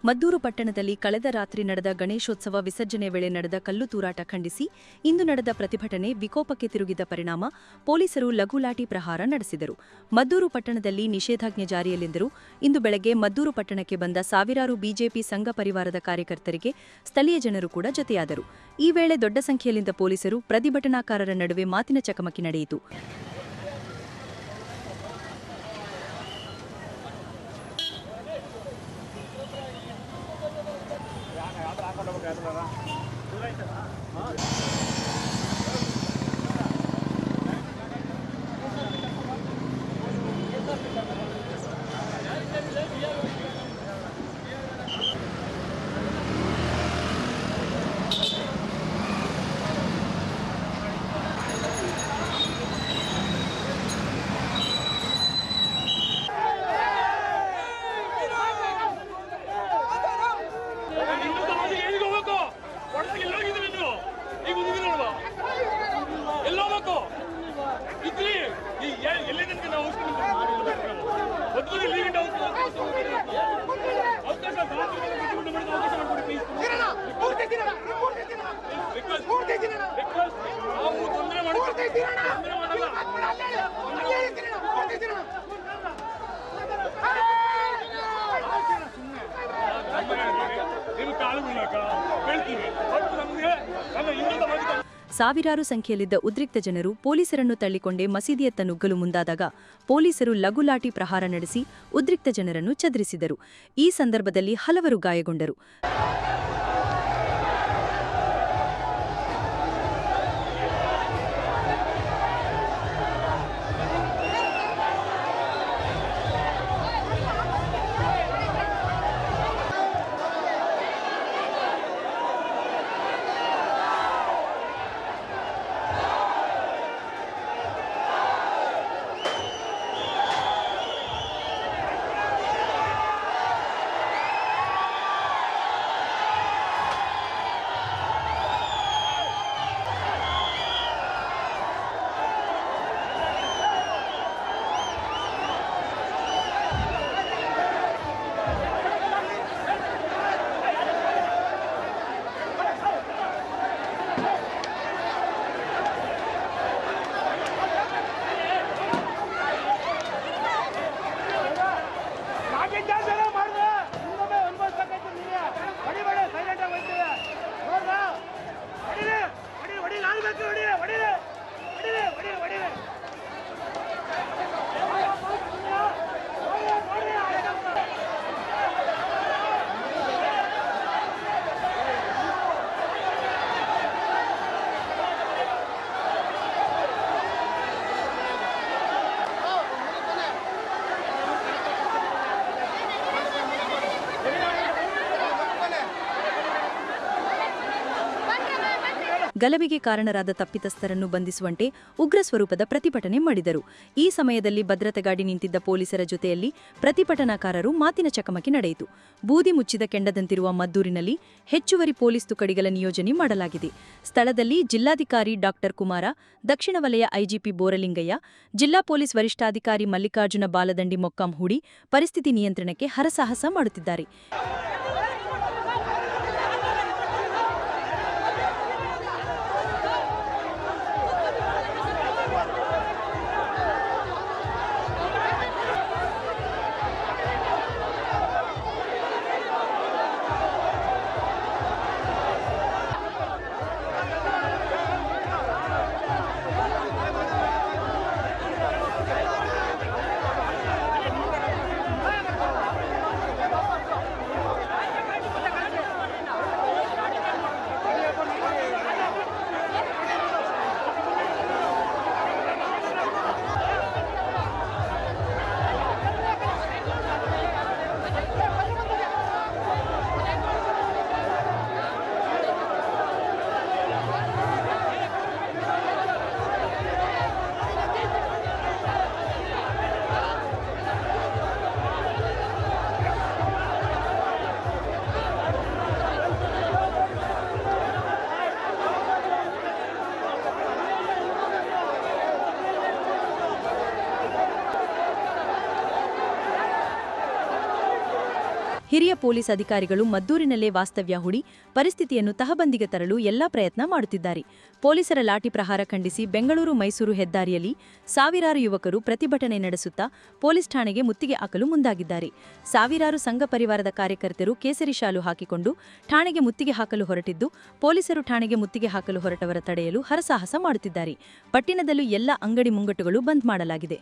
ಮದ್ದೂರು ಪಟ್ಟಣದಲ್ಲಿ ಕಳೆದ ರಾತ್ರಿ ನಡೆದ ಗಣೇಶೋತ್ಸವ ವಿಸರ್ಜನೆ ವೇಳೆ ನಡೆದ ಕಲ್ಲು ತೂರಾಟ ಖಂಡಿಸಿ ಇಂದು ನಡೆದ ಪ್ರತಿಭಟನೆ ವಿಕೋಪಕ್ಕೆ ತಿರುಗಿದ ಪರಿಣಾಮ ಪೊಲೀಸರು ಲಘುಲಾಠಿ ಪ್ರಹಾರ ನಡೆಸಿದರು. ಮದ್ದೂರು ಪಟ್ಟಣದಲ್ಲಿ ನಿಷೇಧಾಜ್ಞೆ ಜಾರಿಯಲ್ಲಿದ್ದರೂ ಇಂದು ಬೆಳಗ್ಗೆ ಮದ್ದೂರು ಪಟ್ಟಣಕ್ಕೆ ಬಂದ ಸಾವಿರಾರು ಬಿಜೆಪಿ ಸಂಘ ಪರಿವಾರದ ಕಾರ್ಯಕರ್ತರಿಗೆ ಸ್ಥಳೀಯ ಜನರು ಕೂಡ ಜೊತೆಯಾದರು. ಈ ವೇಳೆ ದೊಡ್ಡ ಸಂಖ್ಯೆಯಲ್ಲಿದ್ದ ಪೊಲೀಸರು ಪ್ರತಿಭಟನಾಕಾರರ ನಡುವೆ ಮಾತಿನ ಚಕಮಕಿ ನಡೆಯಿತು. ಸಾವಿರಾರು ಸಂಖ್ಯೆಯಲ್ಲಿದ್ದ ಉದ್ರಿಕ್ತ ಜನರು ಪೊಲೀಸರನ್ನು ತಳ್ಳಿಕೊಂಡೇ ಮಸೀದಿಯತ್ತ ನುಗ್ಗಲು ಮುಂದಾದಾಗ ಪೊಲೀಸರು ಲಘುಲಾಠಿ ಪ್ರಹಾರ ನಡೆಸಿ ಉದ್ರಿಕ್ತ ಜನರನ್ನು ಚದುರಿಸಿದರು. ಈ ಸಂದರ್ಭದಲ್ಲಿ ಹಲವರು ಗಾಯಗೊಂಡರು. ಗಲಭೆಗೆ ಕಾರಣರಾದ ತಪ್ಪಿತಸ್ಥರನ್ನು ಬಂಧಿಸುವಂತೆ ಉಗ್ರ ಸ್ವರೂಪದ ಪ್ರತಿಭಟನೆ ಮಾಡಿದರು. ಈ ಸಮಯದಲ್ಲಿ ಭದ್ರತೆಗಾಡಿ ನಿಂತಿದ್ದ ಪೊಲೀಸರ ಜೊತೆಯಲ್ಲಿ ಪ್ರತಿಭಟನಾಕಾರರು ಮಾತಿನ ಚಕಮಕಿ ನಡೆಯಿತು. ಬೂದಿ ಮುಚ್ಚಿದ ಕೆಂಡದಂತಿರುವ ಮದ್ದೂರಿನಲ್ಲಿ ಹೆಚ್ಚುವರಿ ಪೊಲೀಸ್ ತುಕಡಿಗಳ ನಿಯೋಜನೆ ಮಾಡಲಾಗಿದೆ. ಸ್ಥಳದಲ್ಲಿ ಜಿಲ್ಲಾಧಿಕಾರಿ ಡಾ ಕುಮಾರ, ದಕ್ಷಿಣ ವಲಯ ಐಜಿಪಿ ಬೋರಲಿಂಗಯ್ಯ, ಜಿಲ್ಲಾ ಪೊಲೀಸ್ ವರಿಷ್ಠಾಧಿಕಾರಿ ಮಲ್ಲಿಕಾರ್ಜುನ ಬಾಲದಂಡಿ ಮೊಕ್ಕಾಂ ಹೂಡಿ ಪರಿಸ್ಥಿತಿ ನಿಯಂತ್ರಣಕ್ಕೆ ಹರಸಾಹಸ ಮಾಡುತ್ತಿದ್ದಾರೆ. ಹಿರಿಯ ಪೊಲೀಸ್ ಅಧಿಕಾರಿಗಳು ಮದ್ದೂರಿನಲ್ಲೇ ವಾಸ್ತವ್ಯ ಹೂಡಿ ಪರಿಸ್ಥಿತಿಯನ್ನು ತಹಬಂದಿಗೆ ತರಲು ಎಲ್ಲಾ ಪ್ರಯತ್ನ ಮಾಡುತ್ತಿದ್ದಾರೆ. ಪೊಲೀಸರ ಲಾಠಿ ಪ್ರಹಾರ ಖಂಡಿಸಿ ಬೆಂಗಳೂರು ಮೈಸೂರು ಹೆದ್ದಾರಿಯಲ್ಲಿ ಸಾವಿರಾರು ಯುವಕರು ಪ್ರತಿಭಟನೆ ನಡೆಸುತ್ತಾ ಪೊಲೀಸ್ ಠಾಣೆಗೆ ಮುತ್ತಿಗೆ ಹಾಕಲು ಮುಂದಾಗಿದ್ದಾರೆ. ಸಾವಿರಾರು ಸಂಘ ಪರಿವಾರದ ಕಾರ್ಯಕರ್ತರು ಕೇಸರಿ ಶಾಲು ಹಾಕಿಕೊಂಡು ಠಾಣೆಗೆ ಮುತ್ತಿಗೆ ಹಾಕಲು ಹೊರಟಿದ್ದು, ಪೊಲೀಸರು ಠಾಣೆಗೆ ಮುತ್ತಿಗೆ ಹಾಕಲು ಹೊರಟವರ ತಡೆಯಲು ಹರಸಾಹಸ ಮಾಡುತ್ತಿದ್ದಾರೆ. ಪಟ್ಟಣದಲ್ಲೂ ಎಲ್ಲ ಅಂಗಡಿ ಮುಂಗಟ್ಟುಗಳು ಬಂದ್ ಮಾಡಲಾಗಿದೆ.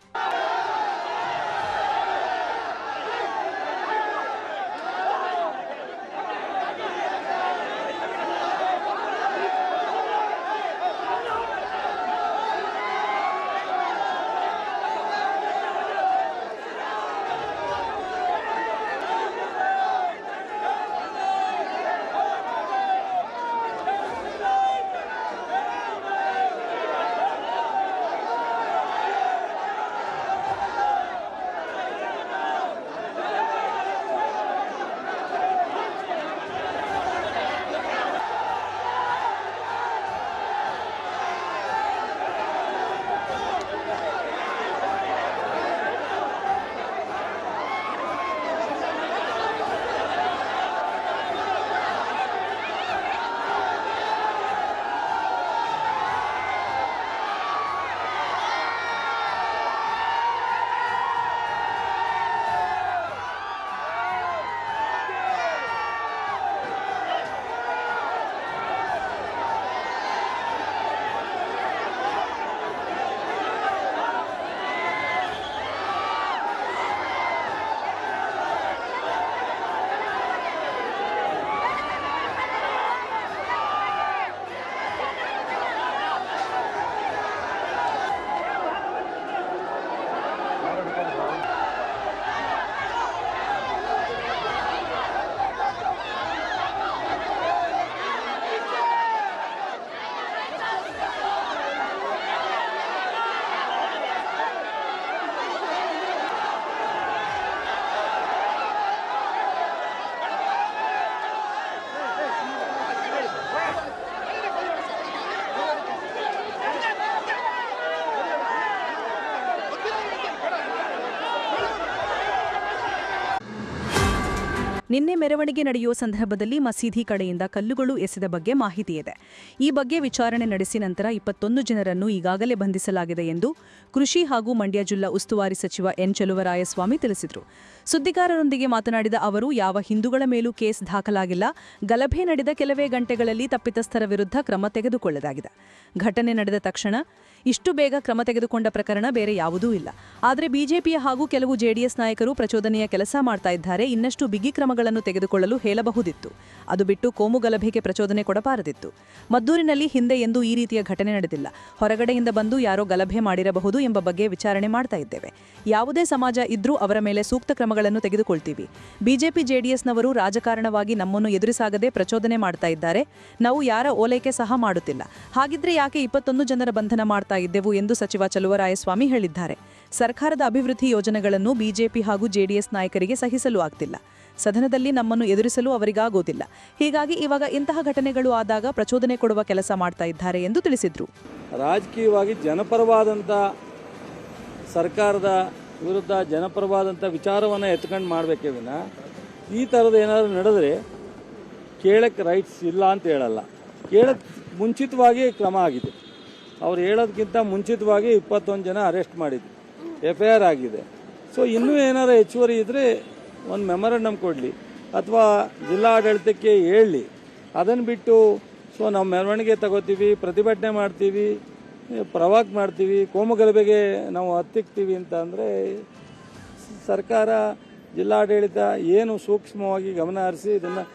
ನಿನ್ನೆ ಮೆರವಣಿಗೆ ನಡೆಯುವ ಸಂದರ್ಭದಲ್ಲಿ ಮಸೀದಿ ಕಡೆಯಿಂದ ಕಲ್ಲುಗಳು ಎಸೆದ ಬಗ್ಗೆ ಮಾಹಿತಿಯಿದೆ. ಈ ಬಗ್ಗೆ ವಿಚಾರಣೆ ನಡೆಸಿ ನಂತರ 21 ಜನರನ್ನು ಈಗಾಗಲೇ ಬಂಧಿಸಲಾಗಿದೆ ಎಂದು ಕೃಷಿ ಹಾಗೂ ಮಂಡ್ಯ ಜಿಲ್ಲಾ ಉಸ್ತುವಾರಿ ಸಚಿವ ಎನ್ ಚೆಲುವರಾಯಸ್ವಾಮಿ ತಿಳಿಸಿದರು. ಸುದ್ದಿಗಾರರೊಂದಿಗೆ ಮಾತನಾಡಿದ ಅವರು, ಯಾವ ಹಿಂದೂಗಳ ಮೇಲೂ ಕೇಸ್ ದಾಖಲಾಗಿಲ್ಲ. ಗಲಭೆ ನಡೆದ ಕೆಲವೇ ಗಂಟೆಗಳಲ್ಲಿ ತಪ್ಪಿತಸ್ಥರ ವಿರುದ್ಧ ಕ್ರಮ ತೆಗೆದುಕೊಳ್ಳಲಾಗಿದೆ. ಘಟನೆ ನಡೆದ ತಕ್ಷಣ ಇಷ್ಟು ಬೇಗ ಕ್ರಮ ತೆಗೆದುಕೊಂಡ ಪ್ರಕರಣ ಬೇರೆ ಯಾವುದೂ ಇಲ್ಲ. ಆದರೆ ಬಿಜೆಪಿಯ ಹಾಗೂ ಕೆಲವು ಜೆಡಿಎಸ್ ನಾಯಕರು ಪ್ರಚೋದನೆಯ ಕೆಲಸ ಮಾಡ್ತಾ ಇದ್ದಾರೆ. ಇನ್ನಷ್ಟು ಬಿಗಿ ಕ್ರಮಗಳನ್ನು ತೆಗೆದುಕೊಳ್ಳಲು ಹೇಳಬಹುದಿತ್ತು. ಅದು ಬಿಟ್ಟು ಕೋಮು ಗಲಭೆಗೆ ಪ್ರಚೋದನೆ ಕೊಡಬಾರದಿತ್ತು. ಮದ್ದೂರಿನಲ್ಲಿ ಹಿಂದೆ ಎಂದೂ ಈ ರೀತಿಯ ಘಟನೆ ನಡೆದಿಲ್ಲ. ಹೊರಗಡೆಯಿಂದ ಬಂದು ಯಾರೋ ಗಲಭೆ ಮಾಡಿರಬಹುದು ಎಂಬ ಬಗ್ಗೆ ವಿಚಾರಣೆ ಮಾಡ್ತಾ ಇದ್ದೇವೆ. ಯಾವುದೇ ಸಮಾಜ ಇದ್ರೂ ಅವರ ಮೇಲೆ ಸೂಕ್ತ ಕ್ರಮಗಳನ್ನು ತೆಗೆದುಕೊಳ್ತೀವಿ. ಬಿಜೆಪಿ ಜೆಡಿಎಸ್ನವರು ರಾಜಕಾರಣವಾಗಿ ನಮ್ಮನ್ನು ಎದುರಿಸಾಗದೆ ಪ್ರಚೋದನೆ ಮಾಡ್ತಾ ಇದ್ದಾರೆ. ನಾವು ಯಾರ ಓಲೈಕೆ ಸಹ ಮಾಡುತ್ತಿಲ್ಲ. ಹಾಗಿದ್ರೆ ಯಾಕೆ 21 ಜನರ ಬಂಧನ ಮಾಡ್ತಾ ಇದ್ದೆವು ಎಂದು ಸಚಿವ ಚೆಲುವರಾಯಸ್ವಾಮಿ ಹೇಳಿದ್ದಾರೆ. ಸರ್ಕಾರದ ಅಭಿವೃದ್ಧಿ ಯೋಜನೆಗಳನ್ನು ಬಿಜೆಪಿ ಹಾಗೂ ಜೆಡಿಎಸ್ ನಾಯಕರಿಗೆ ಸಹಿಸಲು ಆಗ್ತಿಲ್ಲ. ಸದನದಲ್ಲಿ ನಮ್ಮನ್ನು ಎದುರಿಸಲು ಅವರಿಗಾಗೋದಿಲ್ಲ. ಹೀಗಾಗಿ ಇವಾಗ ಇಂತಹ ಘಟನೆಗಳು ಆದಾಗ ಪ್ರಚೋದನೆ ಕೊಡುವ ಕೆಲಸ ಮಾಡ್ತಾ ಇದ್ದಾರೆ ಎಂದು ತಿಳಿಸಿದರು. ರಾಜಕೀಯವಾಗಿ ಜನಪರವಾದಂಥ ಸರ್ಕಾರದ ವಿರುದ್ಧ ಜನಪರವಾದಂಥ ವಿಚಾರವನ್ನು ಎತ್ಕೊಂಡು ಮಾಡಬೇಕೇ ವಿನ ಈ ಥರದ್ದು ಏನಾದರೂ ನಡೆದರೆ ಕೇಳಕ್ಕೆ ರೈಟ್ಸ್ ಇಲ್ಲ ಅಂತ ಹೇಳಲ್ಲ. ಕೇಳಕ್ಕೆ ಮುಂಚಿತವಾಗಿ ಕ್ರಮ ಆಗಿದೆ. ಅವ್ರು ಹೇಳೋದಕ್ಕಿಂತ ಮುಂಚಿತವಾಗಿ 21 ಜನ ಅರೆಸ್ಟ್ ಮಾಡಿದ್ರು, FIR ಆಗಿದೆ. ಸೊ ಇನ್ನೂ ಏನಾರು ಹೆಚ್ಚುವರಿ ಇದ್ದರೆ ಒಂದು ಮೆಮೊರಂಡಮ್ ಕೊಡಲಿ ಅಥವಾ ಜಿಲ್ಲಾಡಳಿತಕ್ಕೆ ಹೇಳಲಿ. ಅದನ್ನು ಬಿಟ್ಟು ಸೊ ನಾವು ಮೆರವಣಿಗೆ ತಗೋತೀವಿ, ಪ್ರತಿಭಟನೆ ಮಾಡ್ತೀವಿ, ಪ್ರವಾಕ್ ಮಾಡ್ತೀವಿ, ಕೋಮು ಗಲಭೆಗೆ ನಾವು ಹತ್ತಿಕ್ತೀವಿ ಅಂತ ಅಂದರೆ ಸರ್ಕಾರ ಜಿಲ್ಲಾಡಳಿತ ಏನು ಸೂಕ್ಷ್ಮವಾಗಿ ಗಮನ ಹರಿಸಿ ಇದನ್ನು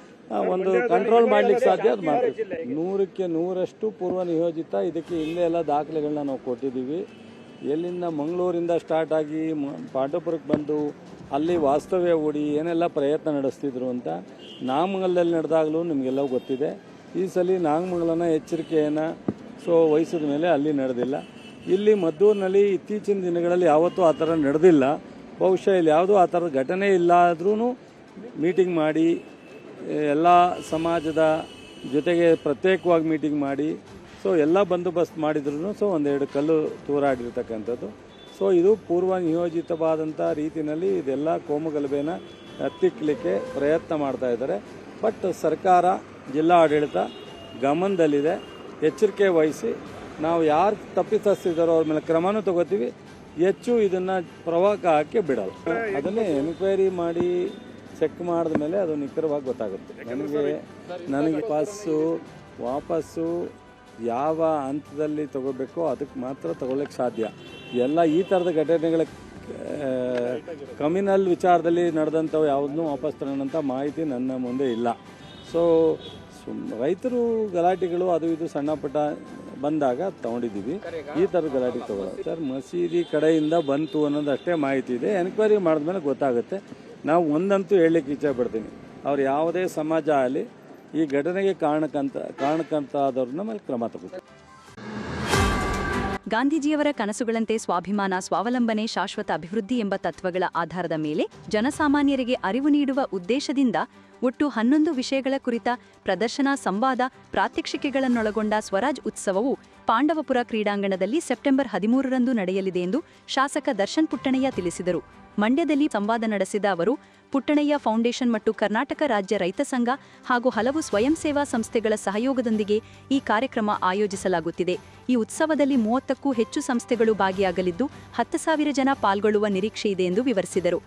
ಒಂದು ಕಂಟ್ರೋಲ್ ಮಾಡಲಿಕ್ಕೆ ಸಾಧ್ಯ ಅದು ಮಾಡಬೇಕು. 100ಕ್ಕೆ 100ರಷ್ಟು ಪೂರ್ವ ನಿಯೋಜಿತ. ಇದಕ್ಕೆ ಹಿಂದೆ ಎಲ್ಲ ದಾಖಲೆಗಳನ್ನ ನಾವು ಕೊಟ್ಟಿದ್ದೀವಿ. ಎಲ್ಲಿಂದ ಮಂಗಳೂರಿಂದ ಸ್ಟಾರ್ಟ್ ಆಗಿ ಪಾಂಡವಪುರಕ್ಕೆ ಬಂದು ಅಲ್ಲಿ ವಾಸ್ತವ್ಯ ಹೂಡಿ ಏನೆಲ್ಲ ಪ್ರಯತ್ನ ನಡೆಸ್ತಿದ್ರು ಅಂತ ನಾಗಮಂಗಲದಲ್ಲಿ ನಡೆದಾಗಲೂ ನಿಮಗೆಲ್ಲ ಗೊತ್ತಿದೆ. ಈ ಸಲ ನಾಗಮಂಗಲನ ಎಚ್ಚರಿಕೆಯನ್ನು ವಹಿಸಿದ ಮೇಲೆ ಅಲ್ಲಿ ನಡೆದಿಲ್ಲ. ಇಲ್ಲಿ ಮದ್ದೂರಿನಲ್ಲಿ ಇತ್ತೀಚಿನ ದಿನಗಳಲ್ಲಿ ಯಾವತ್ತೂ ಆ ಥರ ನಡೆದಿಲ್ಲ. ಬಹುಶಃ ಇಲ್ಲಿ ಯಾವುದೂ ಆ ಥರದ ಘಟನೆ ಇಲ್ಲ ಆದ್ರೂ ಮೀಟಿಂಗ್ ಮಾಡಿ ಎಲ್ಲ ಸಮಾಜದ ಜೊತೆಗೆ ಪ್ರತ್ಯೇಕವಾಗಿ ಮೀಟಿಂಗ್ ಮಾಡಿ ಎಲ್ಲ ಬಂದೋಬಸ್ತ್ ಮಾಡಿದ್ರು ಒಂದೆರಡು ಕಲ್ಲು ತೂರಾಡಿರ್ತಕ್ಕಂಥದ್ದು. ಇದು ಪೂರ್ವ ನಿಯೋಜಿತವಾದಂಥ ರೀತಿಯಲ್ಲಿ ಇದೆಲ್ಲ ಕೋಮು ಗಲಭೆನ ಹತ್ತಿಕ್ಕಲಿಕ್ಕೆ ಪ್ರಯತ್ನ ಮಾಡ್ತಾ ಇದ್ದಾರೆ. ಬಟ್ ಸರ್ಕಾರ, ಜಿಲ್ಲಾ ಆಡಳಿತ ಗಮನದಲ್ಲಿದೆ. ಎಚ್ಚರಿಕೆ ವಹಿಸಿ ನಾವು ಯಾರು ತಪ್ಪಿತಸ್ಥರಿದ್ದಾರೋ ಅವ್ರ ಮೇಲೆ ಕ್ರಮನೂ ತಗೋತೀವಿ. ಹೆಚ್ಚು ಇದನ್ನು ಪ್ರವಾಹ ಹಾಕಿ ಬಿಡಲ್ಲ. ಅದನ್ನೇ ಎನ್ಕ್ವೈರಿ ಮಾಡಿ ಚೆಕ್ ಮಾಡಿದ ಮೇಲೆ ಅದು ನಿಖರವಾಗಿ ಗೊತ್ತಾಗುತ್ತೆ. ನನಗೆ ವಾಪಸ್ಸು ಯಾವ ಹಂತದಲ್ಲಿ ತಗೋಬೇಕೋ ಅದಕ್ಕೆ ಮಾತ್ರ ತಗೊಳ್ಳೋಕ್ಕೆ ಸಾಧ್ಯ. ಎಲ್ಲ ಈ ಥರದ ಘಟನೆಗಳ ಕಮ್ಯುನಲ್ ವಿಚಾರದಲ್ಲಿ ನಡೆದಂಥವು ಯಾವುದನ್ನೂ ವಾಪಸ್ ತಗೊಳ್ಳೋಂಥ ಮಾಹಿತಿ ನನ್ನ ಮುಂದೆ ಇಲ್ಲ. ಸೊ ರೈತರು ಗಲಾಟೆಗಳು ಅದು ಇದು ಸಣ್ಣ ಪುಟ್ಟ ಬಂದಾಗ ತೊಗೊಂಡಿದ್ದೀವಿ. ಈ ಥರದ ಗಲಾಟೆ ತಗೊಳ್ಳೋದು ಸರ್ ಮಸೀದಿ ಕಡೆಯಿಂದ ಬಂತು ಅನ್ನೋದು ಅಷ್ಟೇ ಮಾಹಿತಿ ಇದೆ. ಎನ್ಕ್ವೈರಿ ಮಾಡಿದ್ಮೇಲೆ ಗೊತ್ತಾಗುತ್ತೆ. ನಾವು ಒಂದಂತೂ ಹೇಳಲಿಕ್ಕೆ ಇಚ್ಛೆ ಪಡ್ತೀನಿ, ಅವ್ರು ಯಾವುದೇ ಸಮಾಜ ಆಗಲಿ ಈ ಘಟನೆಗೆ ಕಾರಣಕ್ಕಂತಾದವ್ರನ್ನ ಮೇಲೆ ಕ್ರಮ ತಗೋತಾರೆ. ಗಾಂಧೀಜಿಯವರ ಕನಸುಗಳಂತೆ ಸ್ವಾಭಿಮಾನ, ಸ್ವಾವಲಂಬನೆ, ಶಾಶ್ವತ ಅಭಿವೃದ್ಧಿ ಎಂಬ ತತ್ವಗಳ ಆಧಾರದ ಮೇಲೆ ಜನಸಾಮಾನ್ಯರಿಗೆ ಅರಿವು ನೀಡುವ ಉದ್ದೇಶದಿಂದ ಒಟ್ಟು 11 ವಿಷಯಗಳ ಕುರಿತ ಪ್ರದರ್ಶನ, ಸಂವಾದ, ಪ್ರಾತ್ಯಕ್ಷಿಕೆಗಳನ್ನೊಳಗೊಂಡ ಸ್ವರಾಜ್ ಉತ್ಸವವು ಪಾಂಡವಪುರ ಕ್ರೀಡಾಂಗಣದಲ್ಲಿ ಸೆಪ್ಟೆಂಬರ್ 13ರಂದು ನಡೆಯಲಿದೆ ಎಂದು ಶಾಸಕ ದರ್ಶನ್ ಪುಟ್ಟಣಯ್ಯ ತಿಳಿಸಿದರು. ಮಂಡ್ಯದಲ್ಲಿ ಸಂವಾದ ನಡೆಸಿದ ಅವರು, ಪುಟ್ಟಣಯ್ಯ ಫೌಂಡೇಶನ್ ಮತ್ತು ಕರ್ನಾಟಕ ರಾಜ್ಯ ರೈತ ಸಂಘ ಹಾಗೂ ಹಲವು ಸ್ವಯಂ ಸೇವಾ ಸಂಸ್ಥೆಗಳ ಸಹಯೋಗದೊಂದಿಗೆ ಈ ಕಾರ್ಯಕ್ರಮ ಆಯೋಜಿಸಲಾಗುತ್ತಿದೆ. ಈ ಉತ್ಸವದಲ್ಲಿ 30ಕ್ಕೂ ಹೆಚ್ಚು ಸಂಸ್ಥೆಗಳು ಭಾಗಿಯಾಗಲಿದ್ದು 10,000 ಜನ ಪಾಲ್ಗೊಳ್ಳುವ ನಿರೀಕ್ಷೆಯಿದೆ ಎಂದು ವಿವರಿಸಿದರು.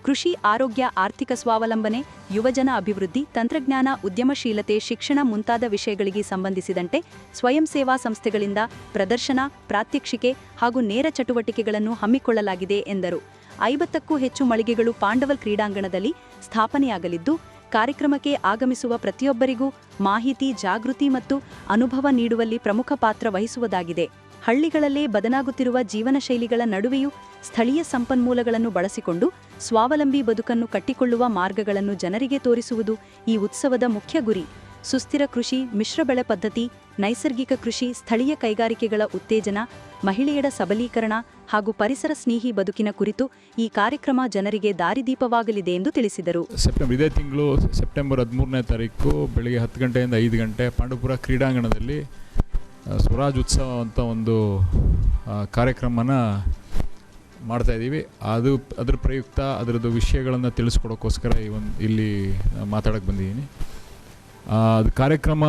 ಕೃಷಿ, ಆರೋಗ್ಯ, ಆರ್ಥಿಕ ಸ್ವಾವಲಂಬನೆ, ಯುವಜನ ಅಭಿವೃದ್ಧಿ, ತಂತ್ರಜ್ಞಾನ, ಉದ್ಯಮಶೀಲತೆ, ಶಿಕ್ಷಣ ಮುಂತಾದ ವಿಷಯಗಳಿಗೆ ಸಂಬಂಧಿಸಿದಂತೆ ಸ್ವಯಂ ಸೇವಾ ಸಂಸ್ಥೆಗಳಿಂದ ಪ್ರದರ್ಶನ, ಪ್ರಾತ್ಯಕ್ಷಿಕೆ ಹಾಗೂ ನೇರ ಚಟುವಟಿಕೆಗಳನ್ನು ಹಮ್ಮಿಕೊಳ್ಳಲಾಗಿದೆ ಎಂದರು. 50ಕ್ಕೂ ಹೆಚ್ಚು ಮಳಿಗೆಗಳು ಪಾಂಡವಲ್ ಕ್ರೀಡಾಂಗಣದಲ್ಲಿ ಸ್ಥಾಪನೆಯಾಗಲಿದ್ದು, ಕಾರ್ಯಕ್ರಮಕ್ಕೆ ಆಗಮಿಸುವ ಪ್ರತಿಯೊಬ್ಬರಿಗೂ ಮಾಹಿತಿ, ಜಾಗೃತಿ ಮತ್ತು ಅನುಭವ ನೀಡುವಲ್ಲಿ ಪ್ರಮುಖ ಪಾತ್ರ ವಹಿಸುವುದಾಗಿದೆ. ಹಳ್ಳಿಗಳಲ್ಲೇ ಬದಲಾಗುತ್ತಿರುವ ಜೀವನ ಶೈಲಿಗಳ ನಡುವೆಯೂ ಸ್ಥಳೀಯ ಸಂಪನ್ಮೂಲಗಳನ್ನು ಬಳಸಿಕೊಂಡು ಸ್ವಾವಲಂಬಿ ಬದುಕನ್ನು ಕಟ್ಟಿಕೊಳ್ಳುವ ಮಾರ್ಗಗಳನ್ನು ಜನರಿಗೆ ತೋರಿಸುವುದು ಈ ಉತ್ಸವದ ಮುಖ್ಯ ಗುರಿ. ಸುಸ್ಥಿರ ಕೃಷಿ, ಮಿಶ್ರ ಬೆಳೆ ಪದ್ಧತಿ, ನೈಸರ್ಗಿಕ ಕೃಷಿ, ಸ್ಥಳೀಯ ಕೈಗಾರಿಕೆಗಳ ಉತ್ತೇಜನ, ಮಹಿಳೆಯರ ಸಬಲೀಕರಣ ಹಾಗೂ ಪರಿಸರ ಸ್ನೇಹಿ ಬದುಕಿನ ಕುರಿತು ಈ ಕಾರ್ಯಕ್ರಮ ಜನರಿಗೆ ದಾರಿದೀಪವಾಗಲಿದೆ ಎಂದು ತಿಳಿಸಿದರು. ಇದೇ ತಿಂಗಳು ಸೆಪ್ಟೆಂಬರ್ 13ನೇ ತಾರೀಕು ಬೆಳಗ್ಗೆ 10 ಗಂಟೆಯಿಂದ 5 ಗಂಟೆ ಪಾಂಡವಪುರ ಕ್ರೀಡಾಂಗಣದಲ್ಲಿ ಸ್ವರಾಜ್ ಉತ್ಸವ ಅಂತ ಒಂದು ಕಾರ್ಯಕ್ರಮನ ಮಾಡ್ತಾಯಿದ್ದೀವಿ. ಅದ್ರ ಪ್ರಯುಕ್ತ ಅದರದ್ದು ವಿಷಯಗಳನ್ನು ತಿಳಿಸ್ಕೊಡೋಕ್ಕೋಸ್ಕರ ಇಲ್ಲಿ ಮಾತಾಡೋಕ್ಕೆ ಬಂದಿದ್ದೀನಿ. ಅದು ಕಾರ್ಯಕ್ರಮ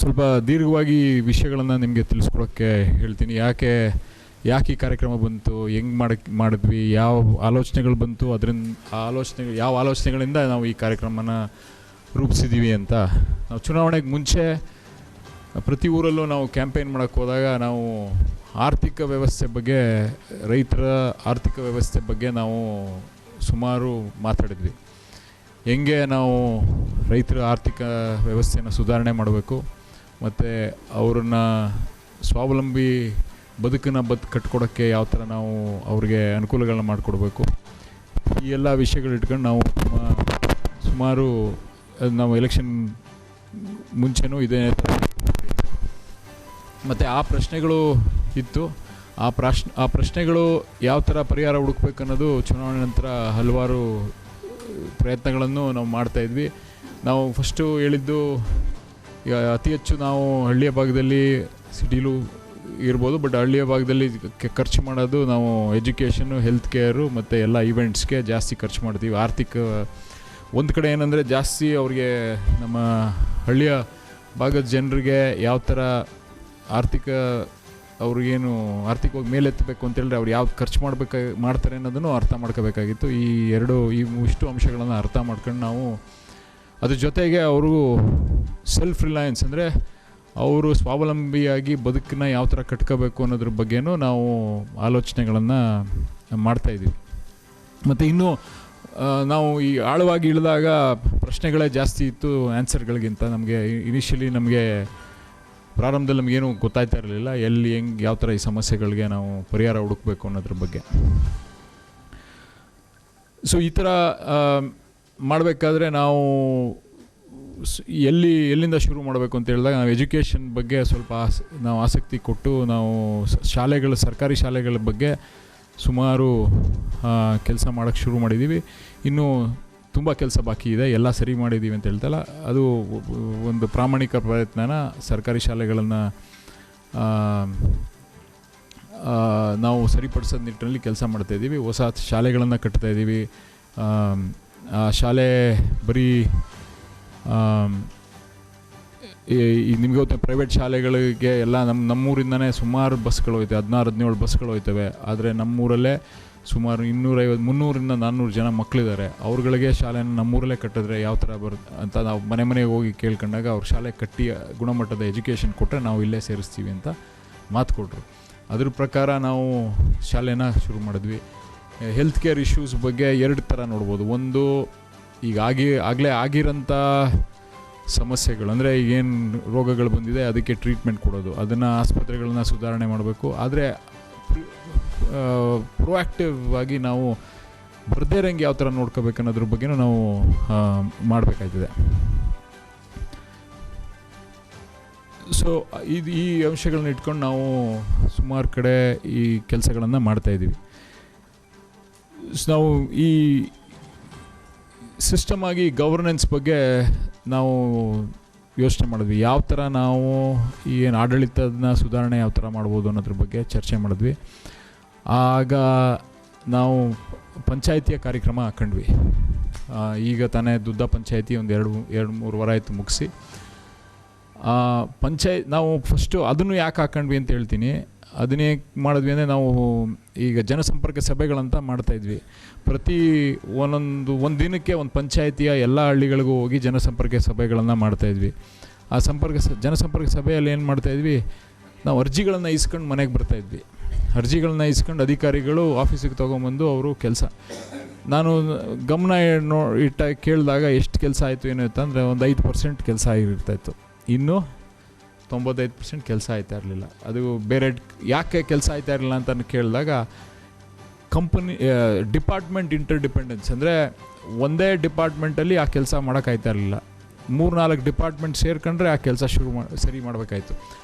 ಸ್ವಲ್ಪ ದೀರ್ಘವಾಗಿ ವಿಷಯಗಳನ್ನು ನಿಮಗೆ ತಿಳಿಸ್ಕೊಡೋಕ್ಕೆ ಹೇಳ್ತೀನಿ. ಯಾಕೆ ಈ ಕಾರ್ಯಕ್ರಮ ಬಂತು, ಹೆಂಗೆ ಮಾಡಿದ್ವಿ, ಯಾವ ಆಲೋಚನೆಗಳು ಬಂತು, ಯಾವ ಆಲೋಚನೆಗಳಿಂದ ನಾವು ಈ ಕಾರ್ಯಕ್ರಮನ ರೂಪಿಸಿದ್ದೀವಿ ಅಂತ. ನಾವು ಚುನಾವಣೆಗೆ ಮುಂಚೆ ಪ್ರತಿ ಊರಲ್ಲೂ ನಾವು ಕ್ಯಾಂಪೇನ್ ಮಾಡೋಕ್ಕೆ ಹೋದಾಗ ನಾವು ಆರ್ಥಿಕ ವ್ಯವಸ್ಥೆ ಬಗ್ಗೆ, ರೈತರ ಆರ್ಥಿಕ ವ್ಯವಸ್ಥೆ ಬಗ್ಗೆ ನಾವು ಸುಮಾರು ಮಾತಾಡಿದ್ವಿ. ಹೆಂಗೆ ನಾವು ರೈತರ ಆರ್ಥಿಕ ವ್ಯವಸ್ಥೆಯನ್ನು ಸುಧಾರಣೆ ಮಾಡಬೇಕು ಮತ್ತು ಅವ್ರನ್ನ ಸ್ವಾವಲಂಬಿ ಬದುಕನ್ನು ಕಟ್ಕೊಡೋಕ್ಕೆ ಯಾವ ಥರ ನಾವು ಅವ್ರಿಗೆ ಅನುಕೂಲಗಳನ್ನ ಮಾಡಿಕೊಡ್ಬೇಕು, ಈ ಎಲ್ಲ ವಿಷಯಗಳು ಇಟ್ಕೊಂಡು ನಾವು ಸುಮಾರು ನಾವು ಎಲೆಕ್ಷನ್ ಮುಂಚೆನೂ ಇದೇ ಥರ ಮತ್ತು ಆ ಪ್ರಶ್ನೆಗಳು ಇತ್ತು. ಆ ಪ್ರಶ್ನೆಗಳು ಯಾವ ಥರ ಪರಿಹಾರ ಹುಡುಕ್ಬೇಕು ಅನ್ನೋದು ಚುನಾವಣೆ ನಂತರ ಹಲವಾರು ಪ್ರಯತ್ನಗಳನ್ನು ನಾವು ಮಾಡ್ತಾಯಿದ್ವಿ. ನಾವು ಫಸ್ಟು ಹೇಳಿದ್ದು, ಈಗ ಅತಿ ಹೆಚ್ಚು ನಾವು ಹಳ್ಳಿಯ ಭಾಗದಲ್ಲಿ, ಸಿಟಿಲೂ ಇರ್ಬೋದು, ಬಟ್ ಹಳ್ಳಿಯ ಭಾಗದಲ್ಲಿ ಖರ್ಚು ಮಾಡೋದು ನಾವು ಎಜುಕೇಷನ್ನು, ಹೆಲ್ತ್ ಕೇರು ಮತ್ತು ಎಲ್ಲ ಈವೆಂಟ್ಸ್ಗೆ ಜಾಸ್ತಿ ಖರ್ಚು ಮಾಡ್ತೀವಿ. ಆರ್ಥಿಕ ಒಂದು ಕಡೆ ಏನಂದರೆ ಜಾಸ್ತಿ ಅವ್ರಿಗೆ ನಮ್ಮ ಹಳ್ಳಿಯ ಭಾಗದ ಜನರಿಗೆ ಯಾವ ಥರ ಅವ್ರಿಗೇನು ಆರ್ಥಿಕವಾಗಿ ಮೇಲೆತ್ತಬೇಕು ಅಂತೇಳಿದ್ರೆ ಅವ್ರು ಯಾವ್ದು ಖರ್ಚು ಮಾಡ್ತಾರೆ ಅನ್ನೋದನ್ನು ಅರ್ಥ ಮಾಡ್ಕೋಬೇಕಾಗಿತ್ತು. ಇಷ್ಟು ಅಂಶಗಳನ್ನು ಅರ್ಥ ಮಾಡ್ಕೊಂಡು ನಾವು ಅದ್ರ ಜೊತೆಗೆ ಅವರು ಸೆಲ್ಫ್ ರಿಲಯನ್ಸ್ ಅಂದರೆ ಅವರು ಸ್ವಾವಲಂಬಿಯಾಗಿ ಬದುಕನ್ನ ಯಾವ ಥರ ಕಟ್ಕೋಬೇಕು ಅನ್ನೋದ್ರ ಬಗ್ಗೆನೂ ನಾವು ಆಲೋಚನೆಗಳನ್ನು ಮಾಡ್ತಾಯಿದ್ದೀವಿ. ಮತ್ತು ಇನ್ನೂ ನಾವು ಈ ಆಳವಾಗಿ ಇಳಿದಾಗ ಪ್ರಶ್ನೆಗಳೇ ಜಾಸ್ತಿ ಇತ್ತು ಆನ್ಸರ್ಗಳಿಗಿಂತ. ನಮಗೆ ಇನಿಷಿಯಲಿ ಪ್ರಾರಂಭದಲ್ಲಿ ನಮಗೇನು ಗೊತ್ತಾಯ್ತಾ ಇರಲಿಲ್ಲ, ಹೆಂಗೆ ಯಾವ ಥರ ಈ ಸಮಸ್ಯೆಗಳಿಗೆ ನಾವು ಪರಿಹಾರ ಹುಡುಕಬೇಕು ಅನ್ನೋದ್ರ ಬಗ್ಗೆ. ಸೊ ಈ ಥರ ಮಾಡಬೇಕಾದ್ರೆ ನಾವು ಎಲ್ಲಿಂದ ಶುರು ಮಾಡಬೇಕು ಅಂತ ಹೇಳಿದಾಗ ನಾವು ಎಜುಕೇಷನ್ ಬಗ್ಗೆ ಸ್ವಲ್ಪ ನಾವು ಆಸಕ್ತಿ ಕೊಟ್ಟು ನಾವು ಸರ್ಕಾರಿ ಶಾಲೆಗಳ ಬಗ್ಗೆ ಸುಮಾರು ಕೆಲಸ ಮಾಡೋಕ್ಕೆ ಶುರು ಮಾಡಿದ್ದೀವಿ. ಇನ್ನೂ ತುಂಬ ಕೆಲಸ ಬಾಕಿ ಇದೆ, ಎಲ್ಲ ಸರಿ ಮಾಡಿದ್ದೀವಿ ಅಂತ ಹೇಳ್ತಲ್ಲ, ಅದು ಒಂದು ಪ್ರಾಮಾಣಿಕ ಪ್ರಯತ್ನನ ಸರ್ಕಾರಿ ಶಾಲೆಗಳನ್ನು ನಾವು ಸರಿಪಡಿಸೋ ನಿಟ್ಟಿನಲ್ಲಿ ಕೆಲಸ ಮಾಡ್ತಾಯಿದ್ದೀವಿ. ಹೊಸ ಶಾಲೆಗಳನ್ನು ಕಟ್ತಾಯಿದ್ದೀವಿ. ಆ ಶಾಲೆ ಬರೀ ಈ ನಿಮಗೆ ಗೊತ್ತೆ ಪ್ರೈವೇಟ್ ಶಾಲೆಗಳಿಗೆ ಎಲ್ಲ ನಮ್ಮೂರಿಂದನೇ ಸುಮಾರು ಬಸ್ಗಳು ಹೋಯ್ತವೆ, 16-17 ಬಸ್ಗಳು ಹೋಯ್ತವೆ. ಆದರೆ ನಮ್ಮೂರಲ್ಲೇ ಸುಮಾರು 250-300-400 ಜನ ಮಕ್ಕಳಿದ್ದಾರೆ. ಅವ್ರುಗಳಿಗೆ ಶಾಲೆನ ನಮ್ಮೂರಲ್ಲೇ ಕಟ್ಟಿದ್ರೆ ಯಾವ ಥರ ಬರುತ್ತೆ ಅಂತ ನಾವು ಮನೆಗೆ ಹೋಗಿ ಕೇಳ್ಕೊಂಡಾಗ ಅವ್ರ ಶಾಲೆ ಕಟ್ಟಿ ಗುಣಮಟ್ಟದ ಎಜುಕೇಷನ್ ಕೊಟ್ಟರೆ ನಾವು ಇಲ್ಲೇ ಸೇರಿಸ್ತೀವಿ ಅಂತ ಮಾತು ಕೊಟ್ಟರು. ಅದ್ರ ಪ್ರಕಾರ ನಾವು ಶಾಲೆನ ಶುರು ಮಾಡಿದ್ವಿ. ಹೆಲ್ತ್ ಕೇರ್ ಇಶ್ಯೂಸ್ ಬಗ್ಗೆ 2 ಥರ ನೋಡ್ಬೋದು. ಒಂದು ಈಗ ಆಗಲೇ ಆಗಿರೋಂಥ ಸಮಸ್ಯೆಗಳು, ಅಂದರೆ ಏನು ರೋಗಗಳು ಬಂದಿದೆ ಅದಕ್ಕೆ ಟ್ರೀಟ್ಮೆಂಟ್ ಕೊಡೋದು, ಅದನ್ನು ಆಸ್ಪತ್ರೆಗಳನ್ನ ಸುಧಾರಣೆ ಮಾಡಬೇಕು. ಆದರೆ ಪ್ರೊಆಕ್ಟಿವ್ ಆಗಿ ನಾವು ಬರದೇ ಇರೋಂಗೆ ಯಾವ ಥರ ನೋಡ್ಕೋಬೇಕು ಅನ್ನೋದ್ರ ಬಗ್ಗೆನೂ ನಾವು ಮಾಡಬೇಕಾಗ್ತದೆ. ಸೊ ಈ ಅಂಶಗಳನ್ನ ಇಟ್ಕೊಂಡು ನಾವು ಸುಮಾರು ಕಡೆ ಈ ಕೆಲಸಗಳನ್ನು ಮಾಡ್ತಾಯಿದ್ದೀವಿ. ನಾವು ಈ ಸಿಸ್ಟಮ್ ಆಗಿ ಗವರ್ನೆನ್ಸ್ ಬಗ್ಗೆ ನಾವು ಯೋಚನೆ ಮಾಡಿದ್ವಿ. ಯಾವ ಥರ ನಾವು ಏನು ಆಡಳಿತನ ಸುಧಾರಣೆ ಯಾವ ಥರ ಮಾಡ್ಬೋದು ಅನ್ನೋದ್ರ ಬಗ್ಗೆ ಚರ್ಚೆ ಮಾಡಿದ್ವಿ. ಆಗ ನಾವು ಪಂಚಾಯಿತಿಯ ಕಾರ್ಯಕ್ರಮ ಹಾಕೊಂಡ್ವಿ. ಈಗ ತಾನೇ ದುದ್ದ ಪಂಚಾಯಿತಿ ಒಂದು 2-3 ವಾರ ಆಯಿತು ಮುಗಿಸಿ. ನಾವು ಫಸ್ಟು ಅದನ್ನು ಯಾಕೆ ಹಾಕೊಂಡ್ವಿ ಅಂತ ಹೇಳ್ತೀನಿ. ಅದನ್ನೇ ಮಾಡಿದ್ವಿ ಅಂದರೆ ನಾವು ಈಗ ಜನಸಂಪರ್ಕ ಸಭೆಗಳಂತ ಮಾಡ್ತಾಯಿದ್ವಿ. ಪ್ರತಿ ಒಂದು ದಿನಕ್ಕೆ ಒಂದು ಪಂಚಾಯಿತಿಯ ಎಲ್ಲ ಹಳ್ಳಿಗಳಿಗೂ ಹೋಗಿ ಜನಸಂಪರ್ಕ ಸಭೆಗಳನ್ನು ಮಾಡ್ತಾಯಿದ್ವಿ. ಆ ಜನಸಂಪರ್ಕ ಸಭೆಯಲ್ಲಿ ಏನು ಮಾಡ್ತಾಯಿದ್ವಿ, ನಾವು ಅರ್ಜಿಗಳನ್ನು ಇಸ್ಕೊಂಡು ಮನೆಗೆ ಬರ್ತಾಯಿದ್ವಿ. ಅರ್ಜಿಗಳನ್ನ ಇಸ್ಕೊಂಡು ಅಧಿಕಾರಿಗಳು ಆಫೀಸಿಗೆ ತೊಗೊಂಬಂದು ಅವರು ಕೆಲಸ, ನಾನು ಗಮನ ಕೇಳಿದಾಗ ಎಷ್ಟು ಕೆಲಸ ಆಯಿತು ಏನು ಅಂತಂದರೆ ಒಂದು 5% ಕೆಲಸ ಆಗಿರ್ತಾಯಿತ್ತು. ಇನ್ನೂ 95% ಕೆಲಸ ಆಯ್ತಾ ಇರಲಿಲ್ಲ. ಅದು ಬೇರೆ ಯಾಕೆ ಕೆಲಸ ಆಯ್ತಾ ಇರಲಿಲ್ಲ ಅಂತ ಕೇಳಿದಾಗ ಡಿಪಾರ್ಟ್ಮೆಂಟ್ ಇಂಟರ್ಡಿಪೆಂಡೆನ್ಸ್, ಅಂದರೆ ಒಂದೇ ಡಿಪಾರ್ಟ್ಮೆಂಟಲ್ಲಿ ಆ ಕೆಲಸ ಮಾಡೋಕ್ಕಾಯ್ತಾ ಇರಲಿಲ್ಲ. 3-4 ಡಿಪಾರ್ಟ್ಮೆಂಟ್ ಸೇರ್ಕೊಂಡ್ರೆ ಆ ಕೆಲಸ ಸರಿ ಮಾಡಬೇಕಾಯ್ತು.